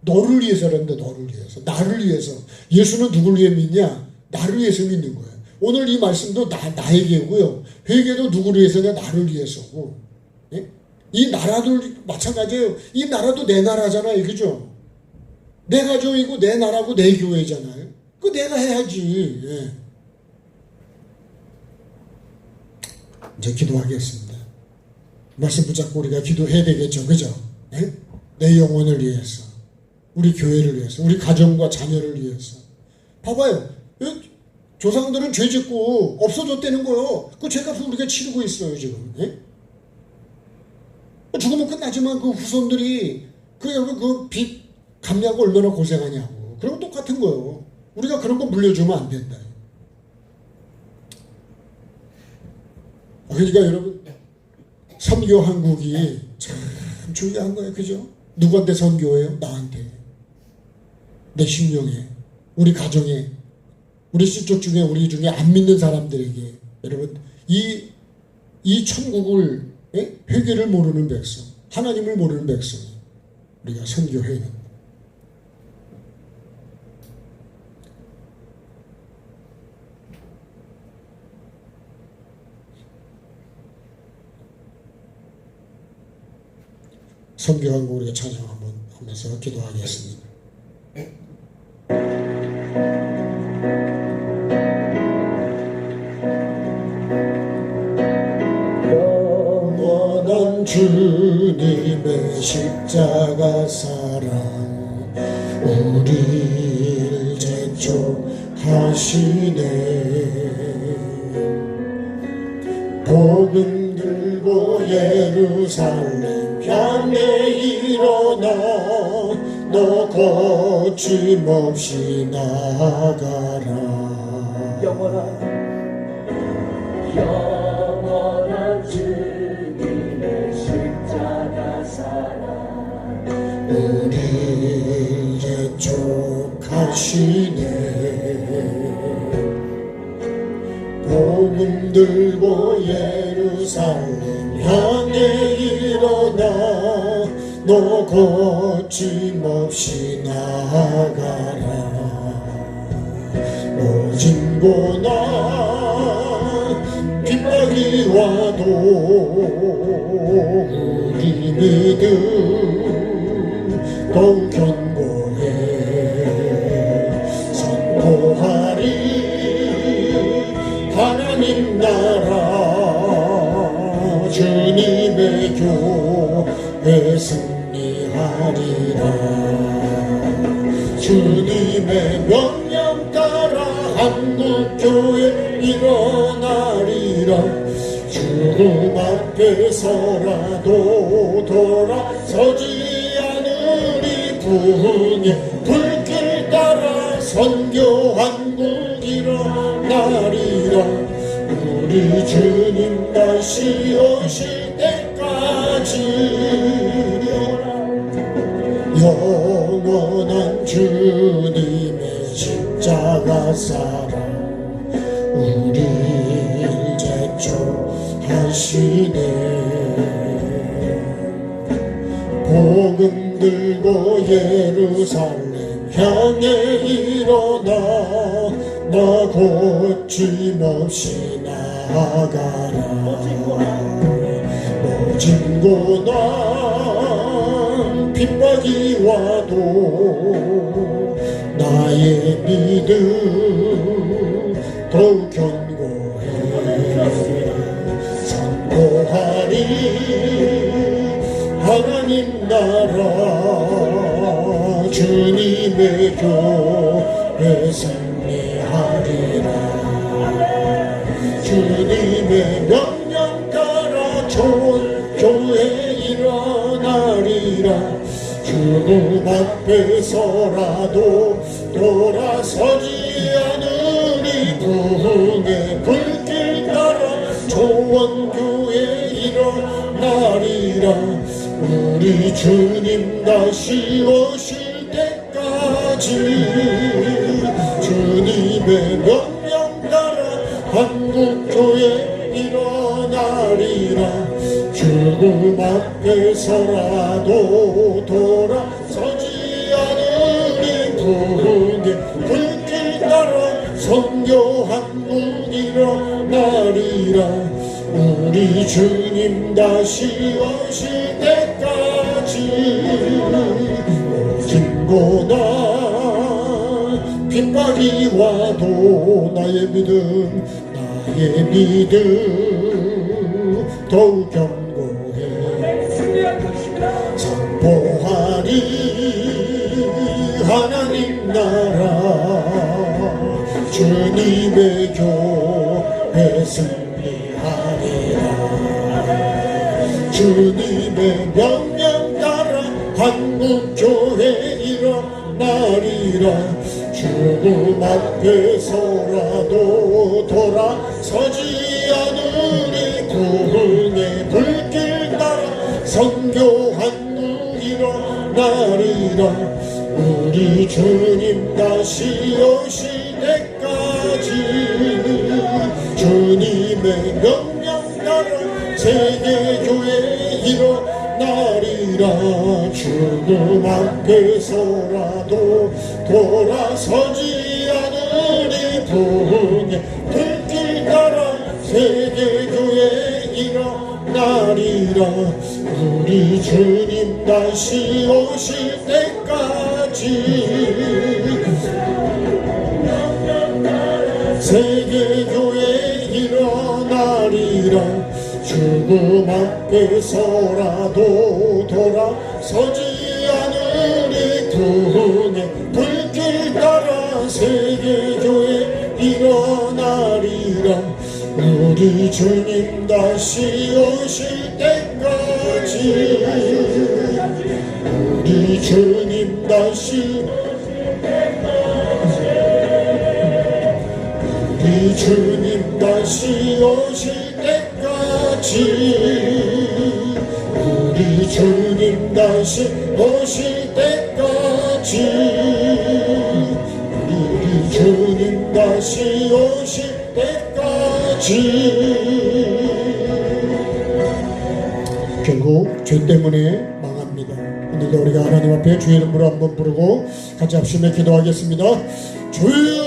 너를 위해서란다. 너를 위해서, 나를 위해서. 예수는 누구를 위해 믿냐? 나를 위해서 믿는 거예요. 오늘 이 말씀도 나에게고요. 회개도 누구를 위해서냐? 나를 위해서고. 이 나라도 마찬가지예요. 이 나라도 내 나라잖아요. 그죠? 내 가족이고 내 나라고 내 교회잖아요. 그거 내가 해야지. 이제 기도하겠습니다. 말씀 붙잡고 우리가 기도해야 되겠죠. 그죠? 내 영혼을 위해서, 우리 교회를 위해서, 우리 가정과 자녀를 위해서. 봐봐요. 조상들은 죄 짓고 없어졌다는 거요. 그 죄값을 우리가 치르고 있어요, 지금. 죽으면 끝나지만 그 후손들이 여러분 그 빚 갚냐고 얼마나 고생하냐고. 그런 거 똑같은 거예요. 우리가 그런 거 물려주면 안 된다. 그러니까 여러분, 선교 한국이 참 중요한 거예요. 그죠? 누구한테 선교해요? 나한테. 내 심령에, 우리 가정에, 우리 시족 중에, 우리 중에 안 믿는 사람들에게. 여러분, 이 천국을, 회개를 모르는 백성, 하나님을 모르는 백성이 우리가 선교해야 합니다. 선교하고 우리가 찬양 한번 하면서 기도하겠습니다. 영원한 주님의 십자가 사랑 우리를 재촉하시네. 복음 들고 예루살렘 향해 일어나 너 거침없이 나아가라. 영원한 주님의 십자가 사랑 우리를 재촉하시네. 복음 들고 예루살렘 향해 일어나 너 거침없이 나아가라. 어진보나 핍박이 와도 우리 믿음 더욱 견고해 선포하리. 하나님 나라 주님의 교회 승리하리라. 주님의 명령 따라 한국교회 일어나리라. 죽음 앞에서라도 돌아서지 않으리. 부흥의 불길 따라 선교 한국 일어나리라. 우리 주님 다시 오실 때까지 영원한 주님의 십자가 사랑 우리를 재촉하시네. 복음 들고 예루살렘 향해 일어나 나 거침없이 나아가라. 모진 고난 핍박이 와도 나의 믿음 더욱 견고해. 선포하리 하나님 나라 주님의 교회 승리하리라. 주님의 명령 따라 좋은 교회 일어나리라. 죽음 앞에서라도 돌아서지 않으리. 부흥의 불길 따라 좋은 교회 일어나리라. 우리 주님 다시 오실 때까지 주님의 명령 따라 한국교회 일어나리라. 죽음 앞에서라도 돌아서지 않으리. 부흥의 불길 따라 선교 한국 일어나리라. 우리 주님 다시 오실 때까지 모진 고난 핍박이 와도 나의 믿음 더욱 견고해. 선포하리 하나님 나라 주님의 교회 승리하리라. 주님의 명령 따라 한국교회 일어나리라. 죽음 앞에서라도 돌아서지 않으리. 부흥의 불길 따라 선교 한국 일어나리라. 우리 주님 다시 오실 때까지 주님의 명령 따라 세계교회 일어나리라. 죽음 앞에서라도 돌아서지 않으리. 부흥의 불길 따라 세계교회 일어나리라. 우리 주님 다시 오실 때까지 세계교회 일어나리라. 죽음 앞에서라도 돌아서지 않으리. 부흥의 불길 따라 세계교회 일어나리라. 우리 주님 다시 오실 때까지 우리 주님 다시 우리 주님 다시 오실 때까지 우리 주님 다시 오실 때까지 우리 주님 다시 오실 때까지. 결국 죄 때문에 망합니다. 오늘도 우리가 하나님 앞에 주의 이름으로 한번 부르고 같이 합심해 기도하겠습니다. 주여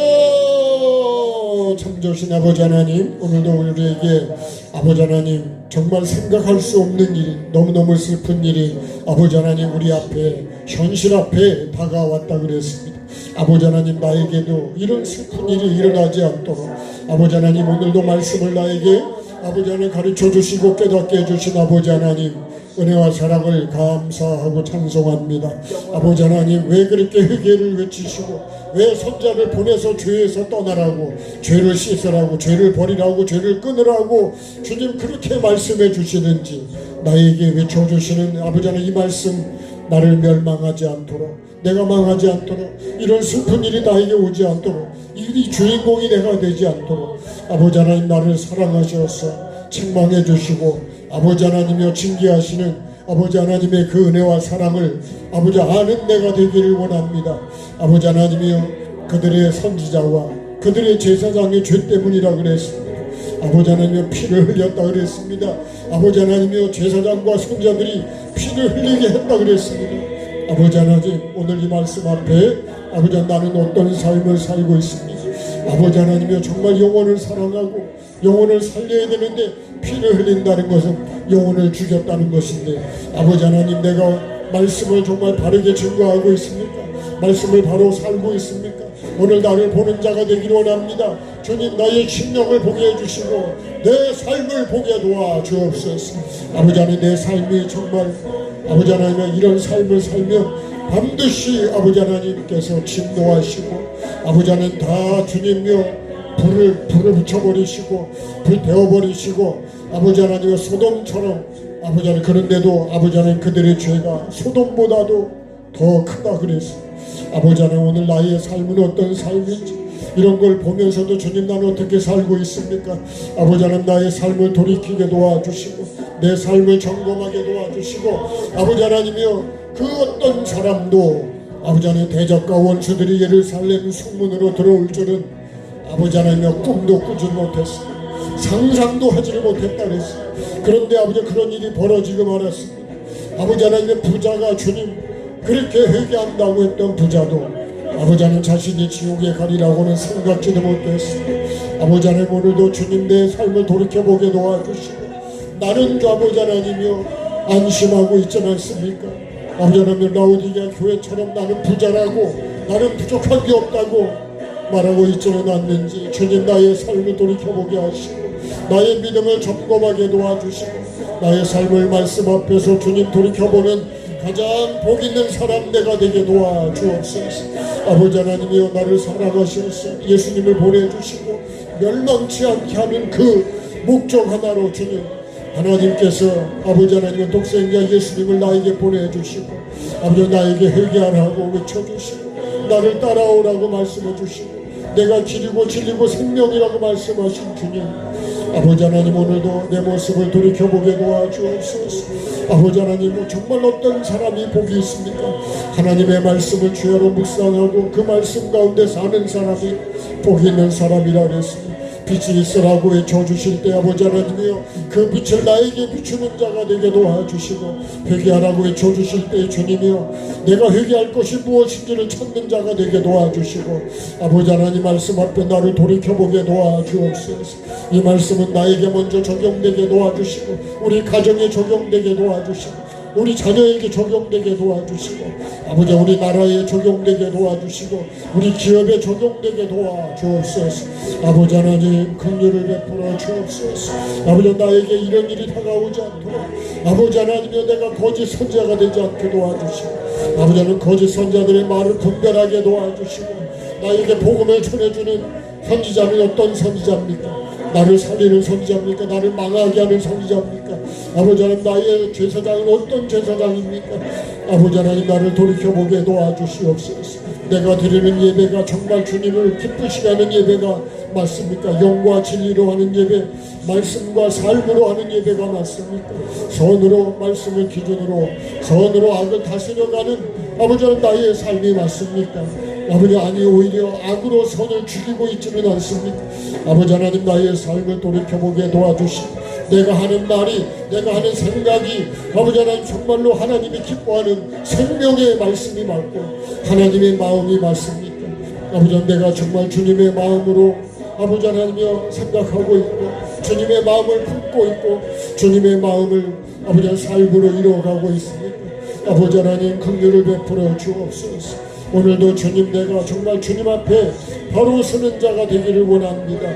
참 좋으신 아버지 하나님, 오늘도 우리에게 아버지 하나님 정말 생각할 수 없는 일, 너무너무 슬픈 일이 아버지 하나님 우리 앞에 현실 앞에 다가왔다 그랬습니다. 아버지 하나님 나에게도 이런 슬픈 일이 일어나지 않도록 아버지 하나님 오늘도 말씀을 나에게 아버지 하나님 가르쳐 주시고 깨닫게 해주신 아버지 하나님 은혜와 사랑을 감사하고 찬송합니다. 아버지 하나님 왜 그렇게 회개를 외치시고 왜 손자를 보내서 죄에서 떠나라고 죄를 씻으라고 죄를 버리라고 죄를 끊으라고 주님 그렇게 말씀해 주시는지 나에게 외쳐주시는 아버지 하나님 이 말씀 나를 멸망하지 않도록 내가 망하지 않도록 이런 슬픈 일이 나에게 오지 않도록 이 주인공이 내가 되지 않도록 아버지 하나님 나를 사랑하셔서 책망해 주시고 아버지 하나님이여 징계하시는 아버지 하나님의 그 은혜와 사랑을 아버지 아는 내가 되기를 원합니다. 아버지 하나님이여 그들의 선지자와 그들의 제사장의 죄 때문이라 그랬습니다. 아버지 하나님이여 피를 흘렸다 그랬습니다. 아버지 하나님이여 제사장과 선자들이 피를 흘리게 했다 그랬습니다. 아버지 하나님, 오늘 이 말씀 앞에 아버지 나는 어떤 삶을 살고 있습니까? 아버지 하나님이여, 정말 영혼을 사랑하고 영혼을 살려야 되는데 피를 흘린다는 것은 영혼을 죽였다는 것인데, 아버지 하나님, 내가 말씀을 정말 바르게 증거하고 있습니까? 말씀을 바로 살고 있습니까? 오늘 나를 보는 자가 되기를 원합니다. 주님, 나의 심령을 보게 해주시고 내 삶을 보게 도와주옵소서. 아버지 하나님, 내 삶이 정말 아버지 하나님 이런 삶을 살면 반드시 아버지 하나님께서 진노하시고 아버지 하나님 다 주님이여 불을 붙여버리시고 불태워버리시고 아버지 하나님의 소돔처럼 아버지 하나님, 그런데도 아버지 하나님 그들의 죄가 소돔보다도 더 크다 그랬습니다. 아버지 하나님, 오늘 나의 삶은 어떤 삶인지 이런 걸 보면서도 주님, 나는 어떻게 살고 있습니까? 아버지 하나님, 나의 삶을 돌이키게 도와주시고 내 삶을 점검하게 도와주시고 아버지 하나님이여, 그 어떤 사람도 아버지 하나님 대적과 원수들이 예루살렘 성문으로 들어올 줄은 아버지 하나님이여 꿈도 꾸지 못했습니다. 상상도 하지를 못했다 그랬습니다. 그런데 아버지, 그런 일이 벌어지고 말았습니다. 아버지 하나님의 부자가 주님 그렇게 회개한다고 했던 부자도 아버지 하나님 자신이 지옥에 가리라고는 생각지도 못했습니다. 아버지 하나님, 오늘도 주님 내 삶을 돌이켜보게 도와주시고 나는 아버지 하나님이여 안심하고 있지 않습니까? 아버지 하나님, 라오디게아 교회처럼 나는 부자라고 나는 부족한 게 없다고 말하고 있지는 않는지 주님 나의 삶을 돌이켜보게 하시고 나의 믿음을 점검하게 도와주시고 나의 삶을 말씀 앞에서 주님 돌이켜보는 가장 복 있는 사람 내가 되게 도와주옵소서. 아버지 하나님이여, 나를 사랑하셔서 예수님을 보내주시고 멸망치 않게 하는 그 목적 하나로 주님 하나님께서 아버지 하나님의 독생자 예수님을 나에게 보내주시고 아버지 나에게 회개하라고 외쳐주시고 나를 따라오라고 말씀해 주시고 내가 길이고 진리고 생명이라고 말씀하신 주님, 아버지 하나님, 오늘도 내 모습을 돌이켜보게 도와주옵소서. 아버지 하나님, 정말 어떤 사람이 복이 있습니까? 하나님의 말씀을 주야로 묵상하고 그 말씀 가운데 사는 사람이 복이 있는 사람이라 그랬습니다. 빛이 있으라고 외쳐주실 때 아버지 하나님이여, 그 빛을 나에게 비추는 자가 되게 도와주시고 회개하라고 외쳐주실 때 주님이여, 내가 회개할 것이 무엇인지를 찾는 자가 되게 도와주시고 아버지 하나님 말씀 앞에 나를 돌이켜보게 도와주옵소서. 이 말씀은 나에게 먼저 적용되게 도와주시고 우리 가정에 적용되게 도와주시고 우리 자녀에게 적용되게 도와주시고 아버지 우리 나라에 적용되게 도와주시고 우리 기업에 적용되게 도와주옵소서. 아버지 하나님 긍휼을 베풀어 주옵소서. 아버지 나에게 이런 일이 다가오지 않도록 아버지 하나님여, 내가 거짓 선지자가 되지 않게 도와주시고 아버지 하나님 거짓 선지자들의 말을 분별하게 도와주시고 나에게 복음을 전해주는 선지자는 어떤 선지자입니까? 나를 살리는 선지자입니까? 나를 망하게 하는 선지자입니까? 아버지 하나님, 나의 제사장은 어떤 제사장입니까? 아버지 하나님, 나를 돌이켜보게 도와주시옵소서. 내가 드리는 예배가 정말 주님을 기쁘시게 하는 예배가 맞습니까? 영과 진리로 하는 예배, 말씀과 삶으로 하는 예배가 맞습니까? 선으로 말씀을 기준으로 선으로 악을 다스려가는 아버지 하나님 나의 삶이 맞습니까? 아버지, 아니 오히려 악으로 선을 죽이고 있지는 않습니까? 아버지 하나님, 나의 삶을 돌이켜보게 도와주시고 내가 하는 말이, 내가 하는 생각이 아버지 하나님 정말로 하나님이 기뻐하는 생명의 말씀이 맞고 하나님의 마음이 맞습니까? 아버지 하나님, 내가 정말 주님의 마음으로 아버지 하나님이여 생각하고 있고 주님의 마음을 품고 있고 주님의 마음을 아버지 하나님 삶으로 이루어가고 있습니까? 아버지 하나님 긍휼을 베풀어 주옵소서. 오늘도 주님, 내가 정말 주님 앞에 바로 서는 자가 되기를 원합니다.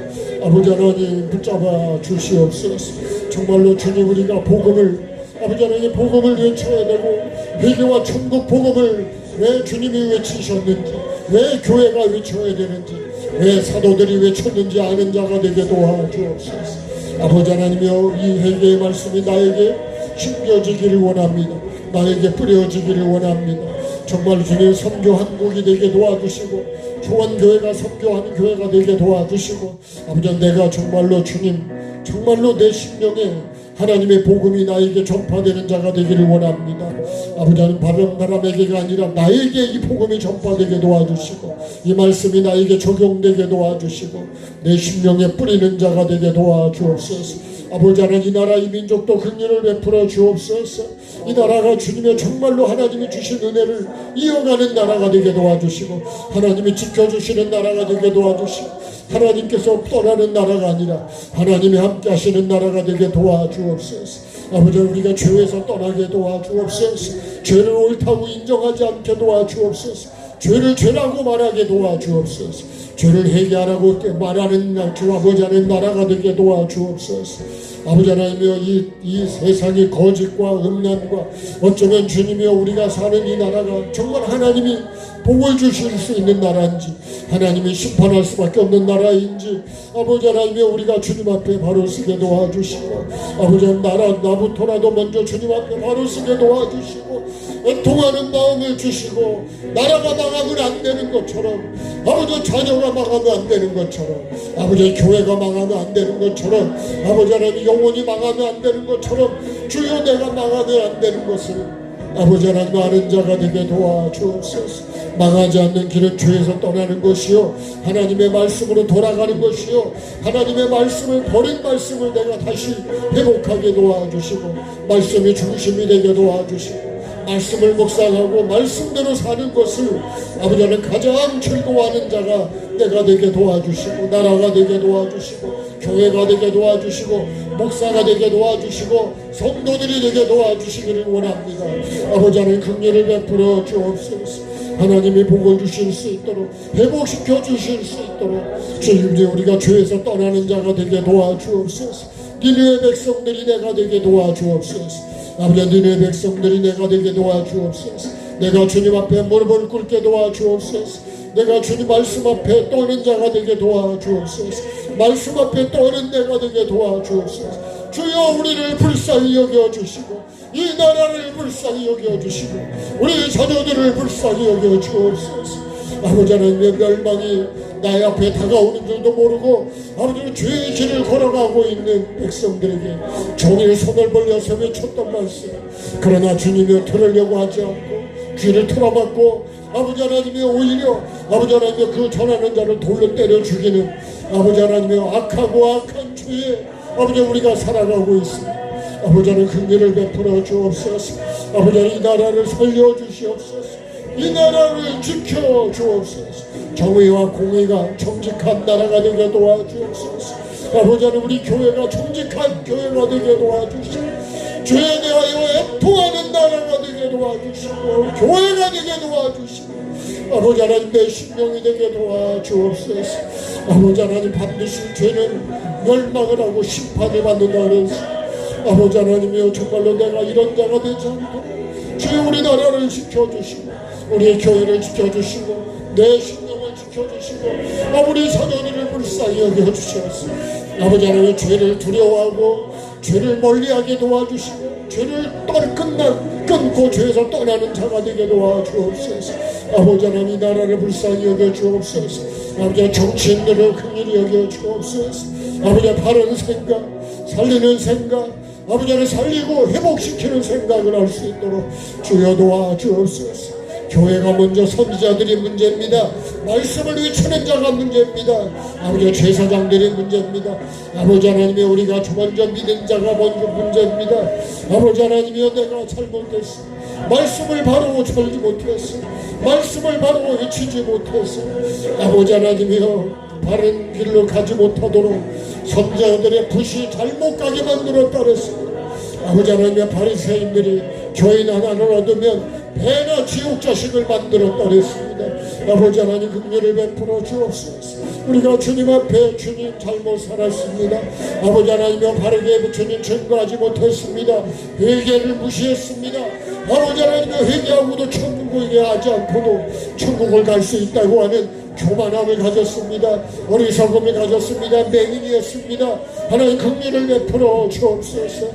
아버지 하나님 붙잡아 주시옵소서. 정말로 주님, 우리가 복음을 아버지 하나님 복음을 외쳐야 되고 회개와 천국 복음을 왜 주님이 외치셨는지, 왜 교회가 외쳐야 되는지, 왜 사도들이 외쳤는지 아는 자가 되게 도와주옵소서. 아버지 하나님이여, 이 회개의 말씀이 나에게 심겨지기를 원합니다. 나에게 뿌려지기를 원합니다. 정말 주님 선교 한국이 되게 도와주시고 조원교회가 선교하는 교회가 되게 도와주시고 아버지, 내가 정말로 주님 정말로 내 심령에 하나님의 복음이 나에게 전파되는 자가 되기를 원합니다. 아버지 하나님, 다른 사람에게가 아니라 나에게 이 복음이 전파되게 도와주시고 이 말씀이 나에게 적용되게 도와주시고 내 심령에 뿌리는 자가 되게 도와주옵소서. 아버지 하나님, 이 나라 이 민족도 긍휼을 베풀어 주옵소서. 이 나라가 주님의 정말로 하나님이 주신 은혜를 이어가는 나라가 되게 도와주시고, 하나님이 지켜주시는 나라가 되게 도와주시고, 하나님께서 떠나는 나라가 아니라 하나님이 함께 하시는 나라가 되게 도와주옵소서. 아버지, 우리가 죄에서 떠나게 도와주옵소서. 죄를 옳다고 인정하지 않게 도와주옵소서. 죄를 죄라고 말하게 도와주옵소서. 죄를 회개하라고 말하는 주 아버지 하나님 나라가 되게 도와주옵소서. 아버지 하나님이여, 이 세상의 거짓과 음란과 어쩌면 주님이여 우리가 사는 이 나라가 정말 하나님이 복을 주실 수 있는 나라인지, 하나님이 심판할 수밖에 없는 나라인지, 아버지 하나님이여 우리가 주님 앞에 바로 서게 도와주시고, 아버지 하나님, 나부터라도 먼저 주님 앞에 바로 서게 도와주시고, 애통하는 마음을 주시고, 나라가 망하면 안 되는 것처럼, 아버지 자녀가 망하면 안 되는 것처럼, 아버지 교회가 망하면 안 되는 것처럼, 아버지 하나님 영혼이 망하면 안 되는 것처럼, 주여 내가 망하면 안 되는 것을 아버지 하나님 아는 자가 되게 도와주옵소서. 망하지 않는 길은 죄에서 떠나는 것이요, 하나님의 말씀으로 돌아가는 것이요, 하나님의 말씀을 버린 말씀을 내가 다시 회복하게 도와주시고, 말씀이 중심이 되게 도와주시고, 말씀을 묵상하고 말씀대로 사는 것을 아버지 하나님 가장 즐거워하는 자가 내가 되게 도와주시고, 나라가 되게 도와주시고, 교회가 되게 도와주시고, 목사가 되게 도와주시고, 성도들이 되게 도와주시기를 원합니다. 아버지 하나님 긍휼을 베풀어 주옵소서. 하나님이 복을 주실 수 있도록, 회복시켜 주실 수 있도록 주님이 우리가 죄에서 떠나는 자가 되게 도와주옵소서. 니느웨 백성들이 내가 되게 도와주옵소서. 아버지, 니느웨 백성들이 내가 되게 도와주옵소서. 내가 주님 앞에 무릎을 꿇게 도와주옵소서. 내가 주님 말씀 앞에 떠는 자가 되게 도와주옵소서. 말씀 앞에 떠는 내가 되게 도와주옵소서. 주여 우리를 불쌍히 여겨주시고, 이 나라를 불쌍히 여겨주시고, 우리 자녀들을 불쌍히 여겨주옵소서. 아버지 하나님의 멸망이 나의 앞에 다가오는 줄도 모르고 아버지 죄의 길을 걸어가고 있는 백성들에게 종일 손을 벌려서 외쳤던 말씀, 그러나 주님이 들으려고 하지 않고 귀를 틀어막고 아버지 하나님이 오히려 아버지 하나님이 그 전하는 자를 돌로 때려 죽이는 아버지 하나님의 악하고 악한 죄에 아버지 우리가 살아가고 있습니다. 아버지 하나님 긍휼을 베풀어 주옵소서. 아버지 하나님 이 나라를 살려주시옵소서. 이 나라를 지켜 주옵소서. 정의와 공의가 정직한 나라가 되게 도와주옵소서. 아버지 하나님 우리 교회가 정직한 교회가 되게 도와주시고, 죄에 대하여 애통하는 나라가 되게 도와주시고, 교회가 되게 도와주시고, 아버지 하나님 내 신령이 되게 도와주옵소서. 아버지 하나님 반드시 죄는 멸망을 하고 심판을 받는다 그래서 아버지 하나님이여 정말로 내가 이런 자가 되지 않도록 주여 우리 나라를 지켜주시고, 우리의 교회를 지켜주시고, 내 신령을 지켜주시고, 우리 자녀들을 불쌍히 여겨주시옵소서. 아버지 하나님 죄를 두려워하고 죄를 멀리하게 도와주시고, 죄를 끊고 죄에서 떠나는 자가 되게 도와주옵소서. 아버지 하나님 이 나라를 불쌍히 여겨주옵소서. 아버지 정치인들을 긍휼히 여겨주옵소서. 아버지 바른 생각, 살리는 생각, 아버지 하나님 살리고 회복시키는 생각을 할 수 있도록 주여 도와주옵소서. 교회가 먼저 선지자들이 문제입니다. 말씀을 외치는 자가 문제입니다. 아버지 제사장들이 문제입니다. 아버지 하나님이 우리가 먼저 믿은 자가 먼저 문제입니다. 아버지 하나님이여 내가 잘못했어. 말씀을 바로 전지 못했어. 말씀을 바로 외치지 못했어. 아버지 하나님이여 바른 길로 가지 못하도록 선지자들의 붓이 잘못 가게 만들었다 그랬습니다. 아버지 하나님의 바리새인들이 교인 하나를 얻으면 배나 지옥 자식을 만들었다 그랬습니다. 아버지 하나님 긍휼을 베풀어 주옵소서. 우리가 주님 앞에 주님 잘못 살았습니다. 아버지 하나님여 바르게 주님 증거하지 못했습니다. 회개를 무시했습니다. 아버지 하나님여 회개하고도 천국을 하지 않고도 천국을 갈 수 있다고 하는 교만함을 가졌습니다. 어리석음을 가졌습니다. 맹인이었습니다. 하나님 긍휼을 베풀어 주옵소서.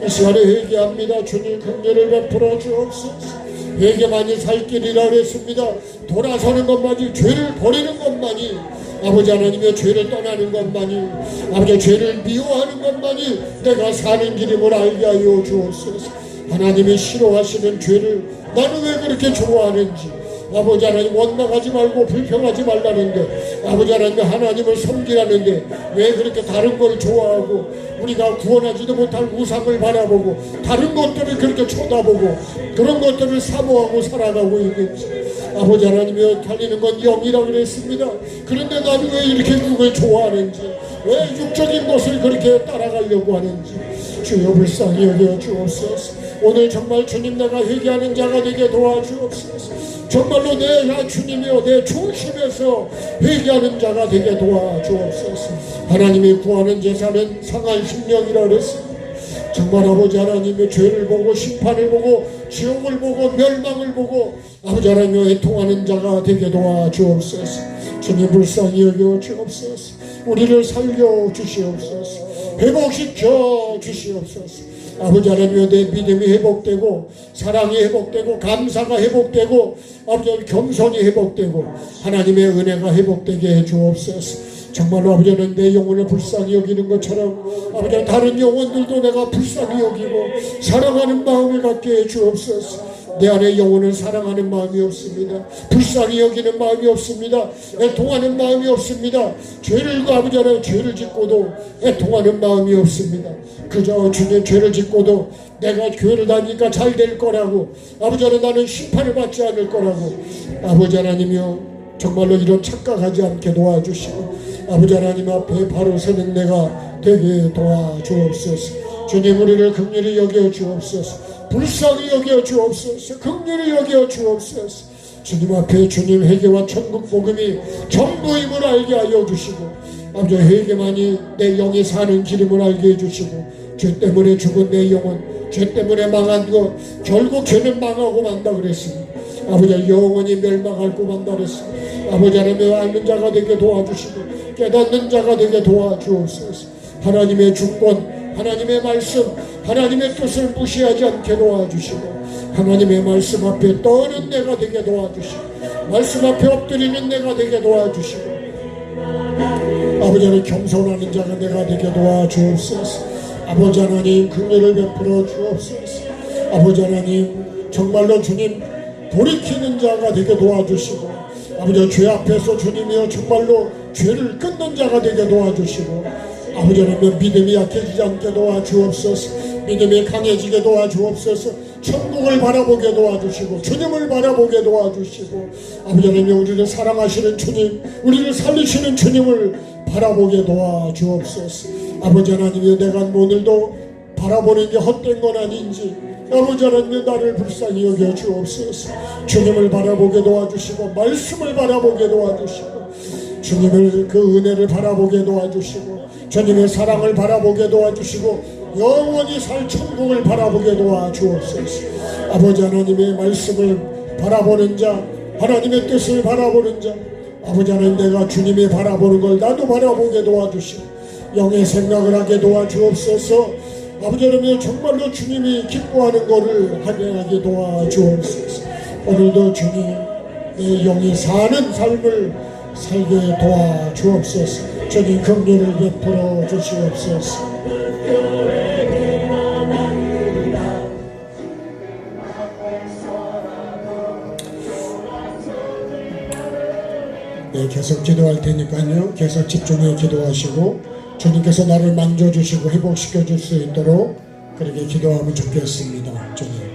이 시간에 회개합니다. 주님 긍휼을 베풀어 주옵소서. 회개만이 살 길이라 그랬습니다. 돌아서는 것만이, 죄를 버리는 것만이, 아버지 하나님의 죄를 떠나는 것만이, 아버지 죄를 미워하는 것만이 내가 사는 길임을 알게 하여 주옵소서. 하나님이 싫어하시는 죄를 나는 왜 그렇게 좋아하는지, 아버지 하나님 원망하지 말고 불평하지 말라는데, 아버지 하나님 하나님을 섬기라는데 왜 그렇게 다른 걸 좋아하고 우리가 구원하지도 못할 우상을 바라보고 다른 것들을 그렇게 쳐다보고 그런 것들을 사모하고 살아가고 있는지. 아버지 하나님이여, 달리는 건 영이라 그랬습니다. 그런데 나는 왜 이렇게 그걸 좋아하는지, 왜 육적인 것을 그렇게 따라가려고 하는지 주여 불쌍히 여겨 주옵소서. 오늘 정말 주님, 내가 회개하는 자가 되게 도와주옵소서. 정말로 내가 주님이여 내 중심에서 회개하는 자가 되게 도와주옵소서. 하나님이 구하는 제사는 상한 심령이라 그랬습니다. 정말 아버지 하나님의 죄를 보고 심판을 보고 지옥을 보고 멸망을 보고 아버지 하나님의 애통하는 자가 되게 도와주옵소서. 주님 불쌍히 여겨 주옵소서. 우리를 살려 주시옵소서. 회복시켜 주시옵소서. 아버지 하나님여, 내 믿음이 회복되고 사랑이 회복되고 감사가 회복되고 아버지 겸손이 회복되고 하나님의 은혜가 회복되게 해 주옵소서. 정말로 아버지는 내 영혼을 불쌍히 여기는 것처럼 아버지 다른 영혼들도 내가 불쌍히 여기고 사랑하는 마음을 갖게 해 주옵소서. 내 안에 영혼을 사랑하는 마음이 없습니다. 불쌍히 여기는 마음이 없습니다. 애통하는 마음이 없습니다. 죄를 아버지 하나님 죄를 짓고도 애통하는 마음이 없습니다. 그저 주님 죄를 짓고도 내가 교회를 다니니까 잘 될 거라고 아버지 하나님 나는 심판을 받지 않을 거라고 아버지 하나님이여 정말로 이런 착각하지 않게 도와주시고 아버지 하나님 앞에 바로 서는 내가 되게 도와주옵소서. 주님 우리를 긍휼히 여겨 주옵소서. 불쌍히 여겨 주옵소서. 긍휼히 여겨 주옵소서. 주님 앞에 주님 회개와 천국 복음이 전부임을 알게 하여 주시고 아버지 회개만이 내 영이 사는 길임을 알게 해주시고 죄 때문에 죽은 내 영혼, 죄 때문에 망한 것 결국 죄는 망하고 만다 그랬습니다. 아버지 영원히 멸망하고 만다 그랬습니다. 아버지 하나님의 아는 자가 되게 도와주시고 깨닫는 자가 되게 도와주옵소서. 하나님의 주권, 하나님의 말씀, 하나님의 뜻을 무시하지 않게 도와주시고 하나님의 말씀 앞에 떠는 내가 되게 도와주시고 말씀 앞에 엎드리는 내가 되게 도와주시고 아버지 하나님 겸손하는 자가 내가 되게 도와주옵소서. 아버지 하나님 긍휼을 베풀어 주옵소서. 아버지 하나님 정말로 주님 돌이키는 자가 되게 도와주시고 아버지 죄 앞에서 주님이여 정말로 죄를 끊는 자가 되게 도와주시고 아버지 하나님 믿음이 약해지지 않게 도와주옵소서. 믿음이 강해지게 도와주옵소서. 천국을 바라보게 도와주시고 주님을 바라보게 도와주시고 아버지 하나님 우리를 사랑하시는 주님, 우리를 살리시는 주님을 바라보게 도와주옵소서. 아버지 하나님이 내가 오늘도 바라보는 게 헛된 건 아닌지 아버지 하나님 나를 불쌍히 여겨 주옵소서. 주님을 바라보게 도와주시고 말씀을 바라보게 도와주시고 주님을 그 은혜를 바라보게 도와주시고 주님의 사랑을 바라보게 도와주시고 영원히 살 천국을 바라보게 도와주옵소서. 아버지 하나님의 말씀을 바라보는 자, 하나님의 뜻을 바라보는 자, 아버지 하나님 내가 주님이 바라보는 걸 나도 바라보게 도와주시고 영의 생각을 하게 도와주옵소서. 아버지 하나님 정말로 주님이 기뻐하는 것을 하게 도와주옵소서. 오늘도 주님 내 영이 사는 삶을 살게 도와주옵소서. 주님 긍휼을 베풀어 주시옵소서. 네, 계속 기도할 테니까요. 계속 집중해 기도하시고 주님께서 나를 만져주시고 회복시켜 줄 수 있도록 그렇게 기도하면 좋겠습니다. 주님.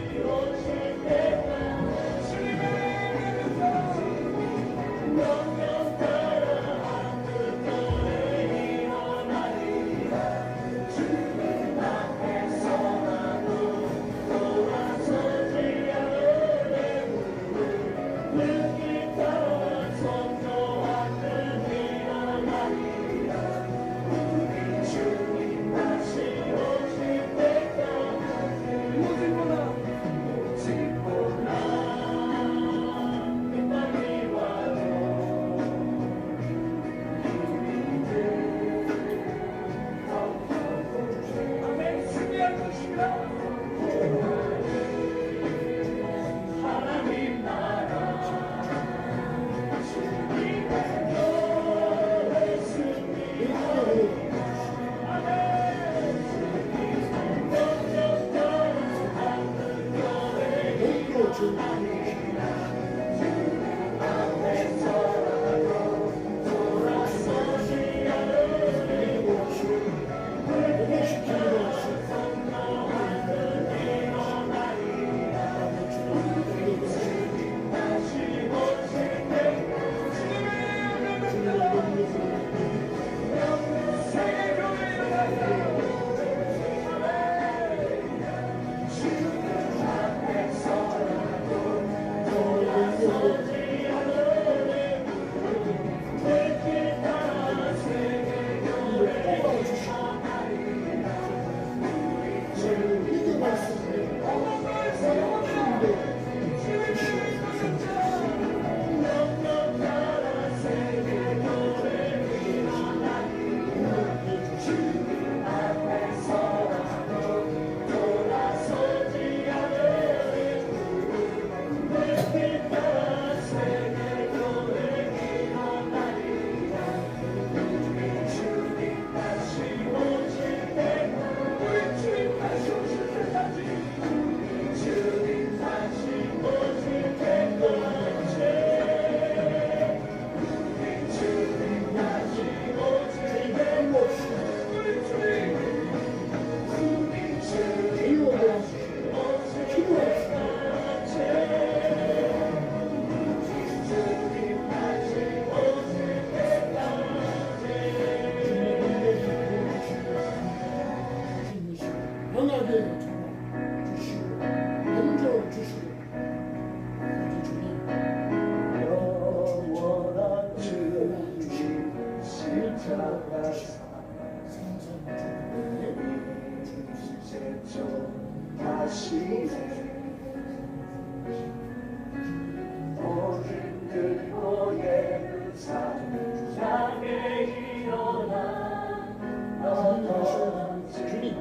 주님,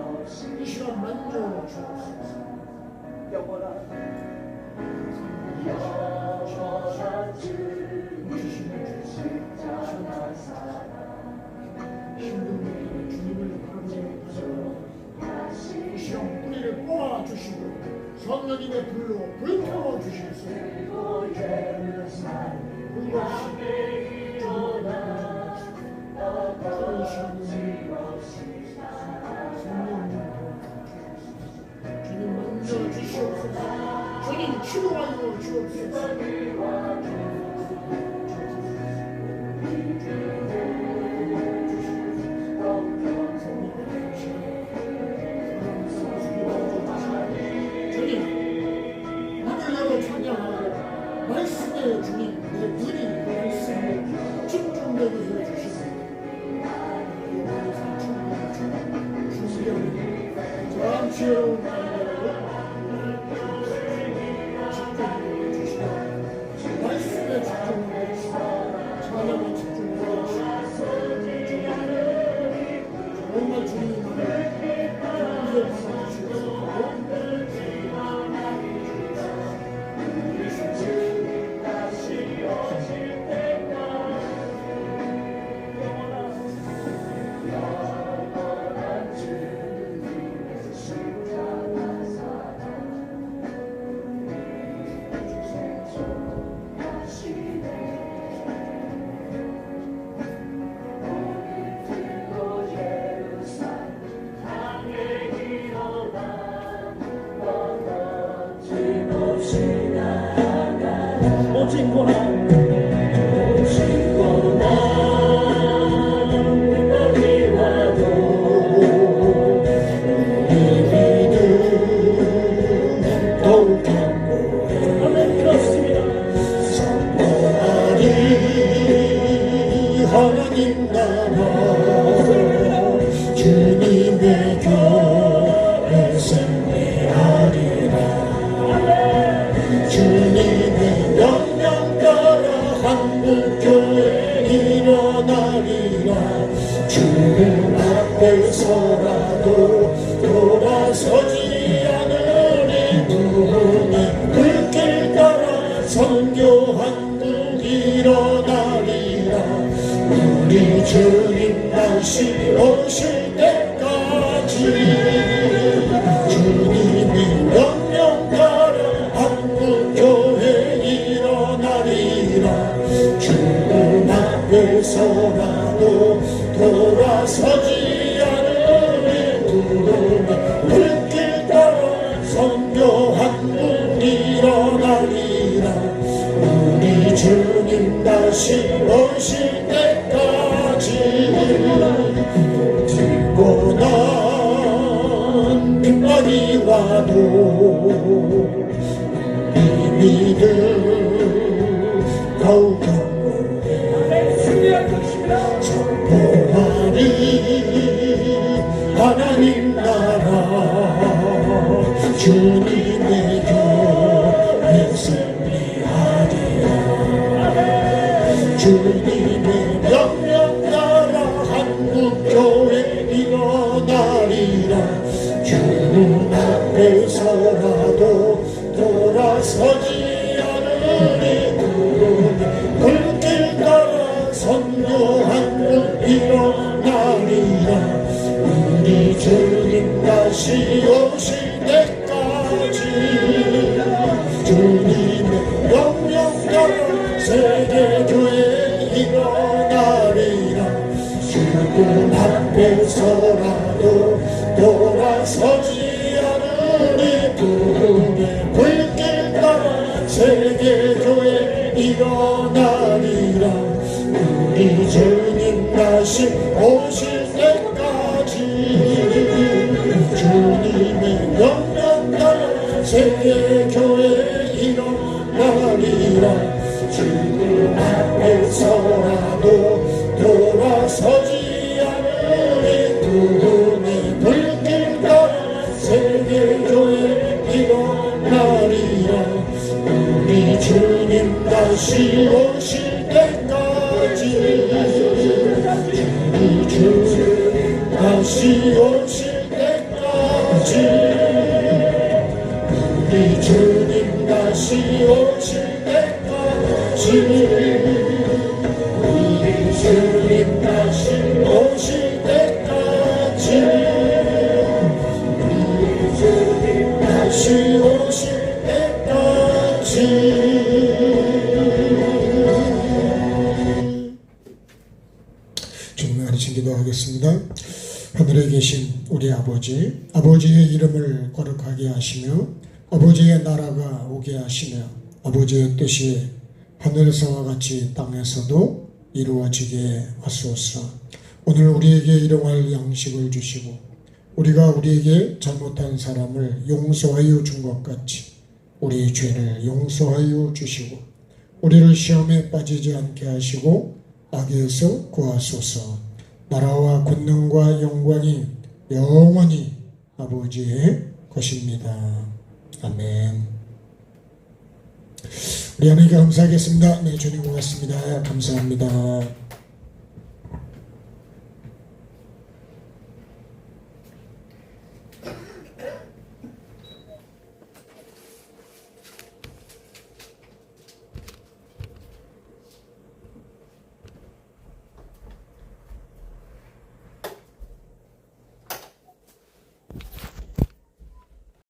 이 시간 만져 주옵소서. 영원한 주님의 십자가 사랑 힘든 주님을 바라보는 이 시간 뿌리를 뽑아 주시고 성령님의 불로 불태워 주시옵소서. 주님 만져 주시옵소서. 주님 치료하여 주옵소서. 주님 눈을 열어 찬양하고 말씀에 주님 내 눈이 말씀에 집중되게 해주시고 지혜로운 말씀에 집중하시고 찬양에 집중하시고 정말 주님만을 이제 받아주시고 하나님 나라 주님의 교회 승리하리라. 주님의 명령 따라 한국교회 일어나리라. 주님 앞에서라도 돌아서지 않으리. 부흥의 불길 따라 선교 한국 일어나리라. 우리 주님 다시 오실 때까지 주님의 명령 따라 한국교회 일어나리라. 주님 앞에서라도 돌아서지 않으리. 부흥의 불길 따라 선교 한국 일어나리라. 우리 주님 다시 오실 때까지 듣고 난 빗발이 와도 우리 믿음 더욱 강건해 선포하리. 하나님 나라 주님의 교회 승리하리라. 주님의 명령 따라 한국교회 일어나리라. 주님 앞에서라도 돌아서지 않으리. 불길 따라 선교 한국 일어나리라. 우리 주님 다시 오실 때까지 주님의 명령 따라 세계교회 일어나리라. 주님 앞에서라도 돌아서지 않으리. 부흥의 불길 따라 세계교회 일어나리라. 우리 주님 다시 오실 때까지 주님의 명령 따라 세계교회 일어나리라. 주님 앞에서라도 돌아서 서지 않으리 구름의 불길 따라 세계교회 일어나리라. 우리 주님 다시 오실 때까지 우리 주님 다시 오실 때까지 우리 주님 다시 오실 때까지 우리 주님 다시 오실 때까지 우리 주님 다시 오실 때까지. 주님의 가르친 기도하겠습니다. 하늘에 계신 우리 아버지, 아버지의 이름을 거룩하게 하시며 아버지의 나라가 오게 하시며 아버지의 뜻이 하늘에서와 같이 땅에서도 이루어지게 하소서. 오늘 우리에게 일용할 양식을 주시고 우리가 우리에게 잘못한 사람을 용서하여 준 것 같이 우리 죄를 용서하여 주시고 우리를 시험에 빠지지 않게 하시고 악에서 구하소서. 나라와 권능과 영광이 영원히 아버지의 것입니다. 아멘. 우리 하나님께 감사하겠습니다. 네, 주님 고맙습니다. 감사합니다.